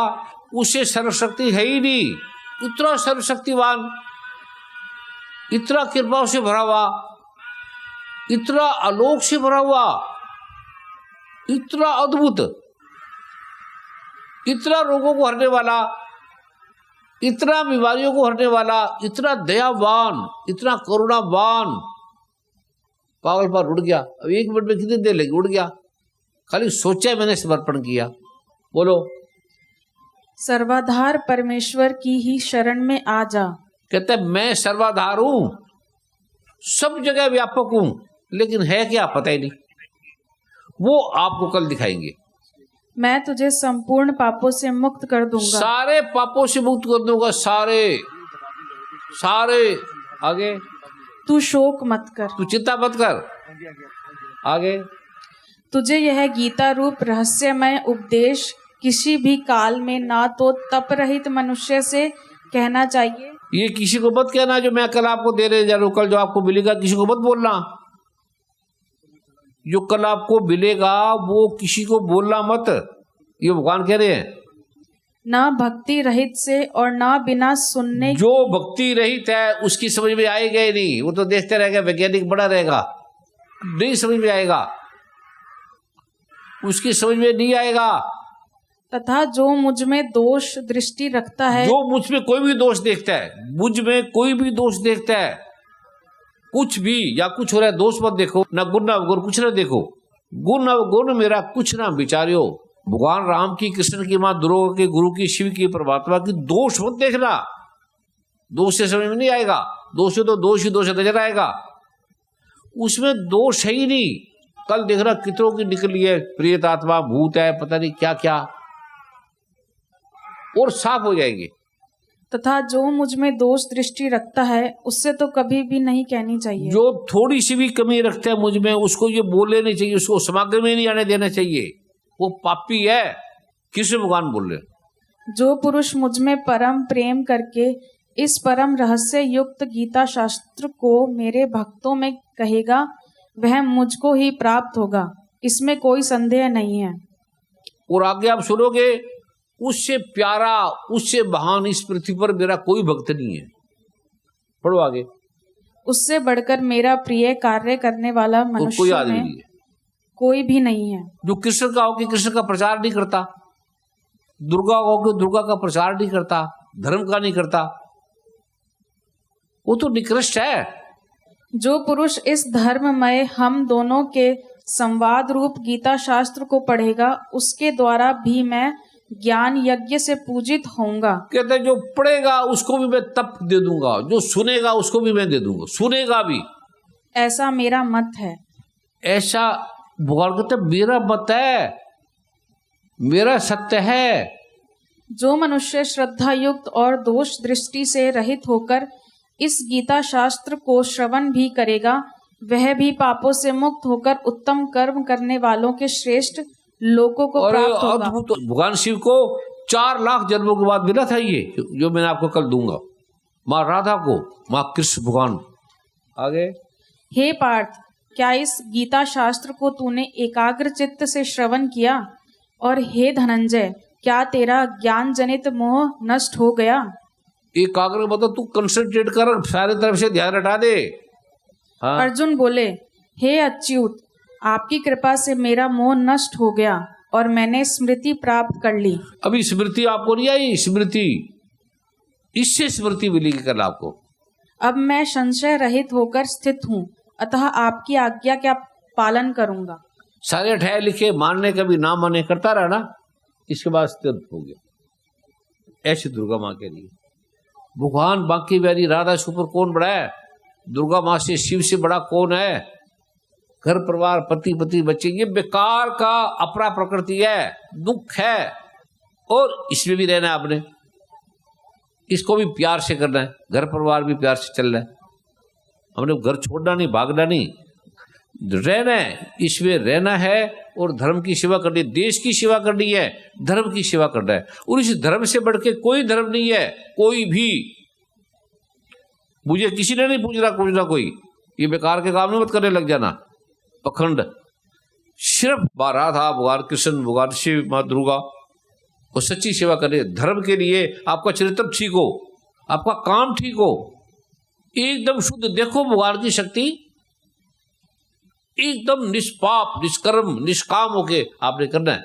S4: उससे सर्वशक्ति है ही नहीं, इतना सर्वशक्तिमान, इतना कृपा से भरा हुआ, इतना आलोक से भरा हुआ, इतना अद्भुत, इतना रोगों को हरने वाला, इतना बीमारियों को हरने वाला, इतना दयावान, इतना करुणावान। पागल पर उड़ गया, अब 1 मिनट में कितनी देर लगी, उड़ गया। खाली सोचा मैंने समर्पण किया। बोलो,
S6: सर्वाधार परमेश्वर की ही शरण में आ जा।
S4: कहते हैं मैं सर्वाधार हूं, सब जगह व्यापक हूं, लेकिन है क्या पता ही नहीं। वो आपको कल दिखाएंगे।
S6: मैं तुझे संपूर्ण पापों से मुक्त कर दूंगा।
S4: सारे पापों से मुक्त कर दूंगा, सारे सारे। आगे,
S6: तू शोक मत कर,
S4: तू चिंता मत कर। आगे,
S6: तुझे यह गीता रूप रहस्यमय उपदेश किसी भी काल में ना तो तप रहित मनुष्य से कहना चाहिए।
S4: ये किसी को मत कहना जो मैं कल आपको दे रहे जा रहा हूं, कल जो आपको मिलेगा किसी को मत बोलना। जो कल आपको मिलेगा वो किसी को बोलना मत, ये भगवान कह रहे हैं।
S6: ना भक्ति रहित से और ना बिना सुनने।
S4: जो भक्ति रहित है उसकी समझ में आएगा ही नहीं, वो तो देखते रहेगा, वैज्ञानिक बड़ा रहेगा, नहीं समझ में आएगा, उसकी समझ में नहीं आएगा।
S6: तथा जो मुझ में दोष दृष्टि रखता है,
S4: जो मुझ में कोई भी दोष देखता है, मुझ में कोई भी दोष देखता है, कुछ भी या कुछ हो रहा है, दोष मत देखो, ना गुण ना अवगुण कुछ ना देखो, गुण अवगुण मेरा कुछ ना विचारियो। भगवान राम की, कृष्ण की, माँ दुर्गा की, गुरु की, शिव की, परमात्मा की दोष मत देखना। दोष से समझ में नहीं आएगा, दोष से तो दोष ही दोष नजर आएगा, उसमें दोष है ही नहीं। कल देखना कितनों की निकली है, प्रेत आत्मा, भूत है, पता नहीं क्या क्या, और साफ हो जाएंगे।
S6: तथा जो मुझ में दोष दृष्टि रखता है उससे तो कभी भी नहीं कहनी चाहिए।
S4: जो थोड़ी सी भी कमी रखता है मुझ में, उसको ये बोलने नहीं चाहिए, उसको समागम में नहीं आने देना चाहिए, वो पापी है। किसे भगवान बोल रहे?
S6: जो पुरुष मुझ में परम प्रेम करके इस परम रहस्य युक्त गीता शास्त्र को मेरे भक्तों में कहेगा, वह मुझको ही प्राप्त होगा, इसमें कोई संदेह नहीं है।
S4: और आगे आप सुनोगे, उससे प्यारा, उससे महान इस पृथ्वी पर मेरा कोई भक्त नहीं है। पढ़ो आगे।
S6: उससे बढ़कर मेरा प्रिय कार्य करने वाला
S4: कोई
S6: मनुष्य
S4: आदमी
S6: में
S4: नहीं है
S6: कोई भी नहीं है।
S4: जो कृष्ण का हो कि कृष्ण का प्रचार नहीं करता, दुर्गा हो कि दुर्गा का प्रचार नहीं करता, धर्म का नहीं करता, वो तो निकृष्ट है।
S6: जो पुरुष इस धर्ममय हम दोनों के संवाद रूप गीता शास्त्र को पढ़ेगा, उसके द्वारा भी मैं ज्ञान यज्ञ से पूजित होऊंगा।
S4: कहते हैं जो पढ़ेगा उसको भी मैं तप दे दूंगा, जो सुनेगा उसको भी मैं दे दूंगा, सुनेगा भी।
S6: ऐसा मेरा मत है।
S4: ऐसा भगवान कहते मेरा मत है, मेरा सत्य है।
S6: जो मनुष्य श्रद्धा युक्त और दोष दृष्टि से रहित होकर इस गीता शास्त्र को श्रवण भी करेगा, वह भी पापों से मुक्त होकर उत्तम कर्म करने वालों के श्रेष्ठ लोकों को प्राप्त होगा।
S4: अद्भुत। भगवान शिव को 4 लाख जन्मों के बाद मिला था ये, जो मैंने आपको कल दूंगा। माँ राधा को, माँ कृष्ण भगवान। आगे।
S6: हे पार्थ, क्या इस गीता शास्त्र को तूने एकाग्र चित्त से श्रवण किया? और हे धनंजय, क्या तेरा ज्ञान जनित मोह नष्ट हो गया?
S4: एकाग्र मतलब तू कंसंट्रेट कर, सारे तरफ से ध्यान हटा दे। हाँ।
S6: अर्जुन बोले, हे अच्युत, आपकी कृपा से मेरा मोह नष्ट हो गया और मैंने स्मृति प्राप्त कर ली।
S4: अभी स्मृति आपको नहीं आई, स्मृति, इससे स्मृति मिलेगी कल आपको।
S6: अब मैं संशय रहित होकर स्थित हूँ, अतः आपकी आज्ञा का पालन करूंगा।
S4: सारे अठाए लिखे मानने का भी ना माने करता रहा ना, इसके बाद स्थिर हो गया। ऐसी दुर्गा माँ के लिए भगवान बांकी बिहारी राधा से ऊपर कौन बड़ा है? दुर्गा माँ से, शिव से बड़ा कौन है? घर परिवार, पति पति बच्चे, ये बेकार का अपरा प्रकृति है, दुख है, और इसमें भी रहना है आपने। इसको भी प्यार से करना है, घर परिवार भी प्यार से चलना है। हमने घर छोड़ना नहीं, भागना नहीं, रहना है, इसमें रहना है और धर्म की सेवा करनी है, देश की सेवा करनी है, धर्म की सेवा करना है। और इस धर्म से बढ़ के कोई धर्म नहीं है, कोई भी। मुझे किसी ने नहीं पूछ रहा कुछ ना कोई, ये बेकार के काम नहीं मत करने लग जाना, पखंड। सिर्फ राधा भगवान कृष्ण, भगवान शिव, माँ दुर्गा और सच्ची सेवा करे धर्म के लिए। आपका चरित्र ठीक हो, आपका काम ठीक हो, एकदम शुद्ध देखो भगवान की शक्ति, एकदम निष्पाप, निष्कर्म, निष्काम होके आपने करना है।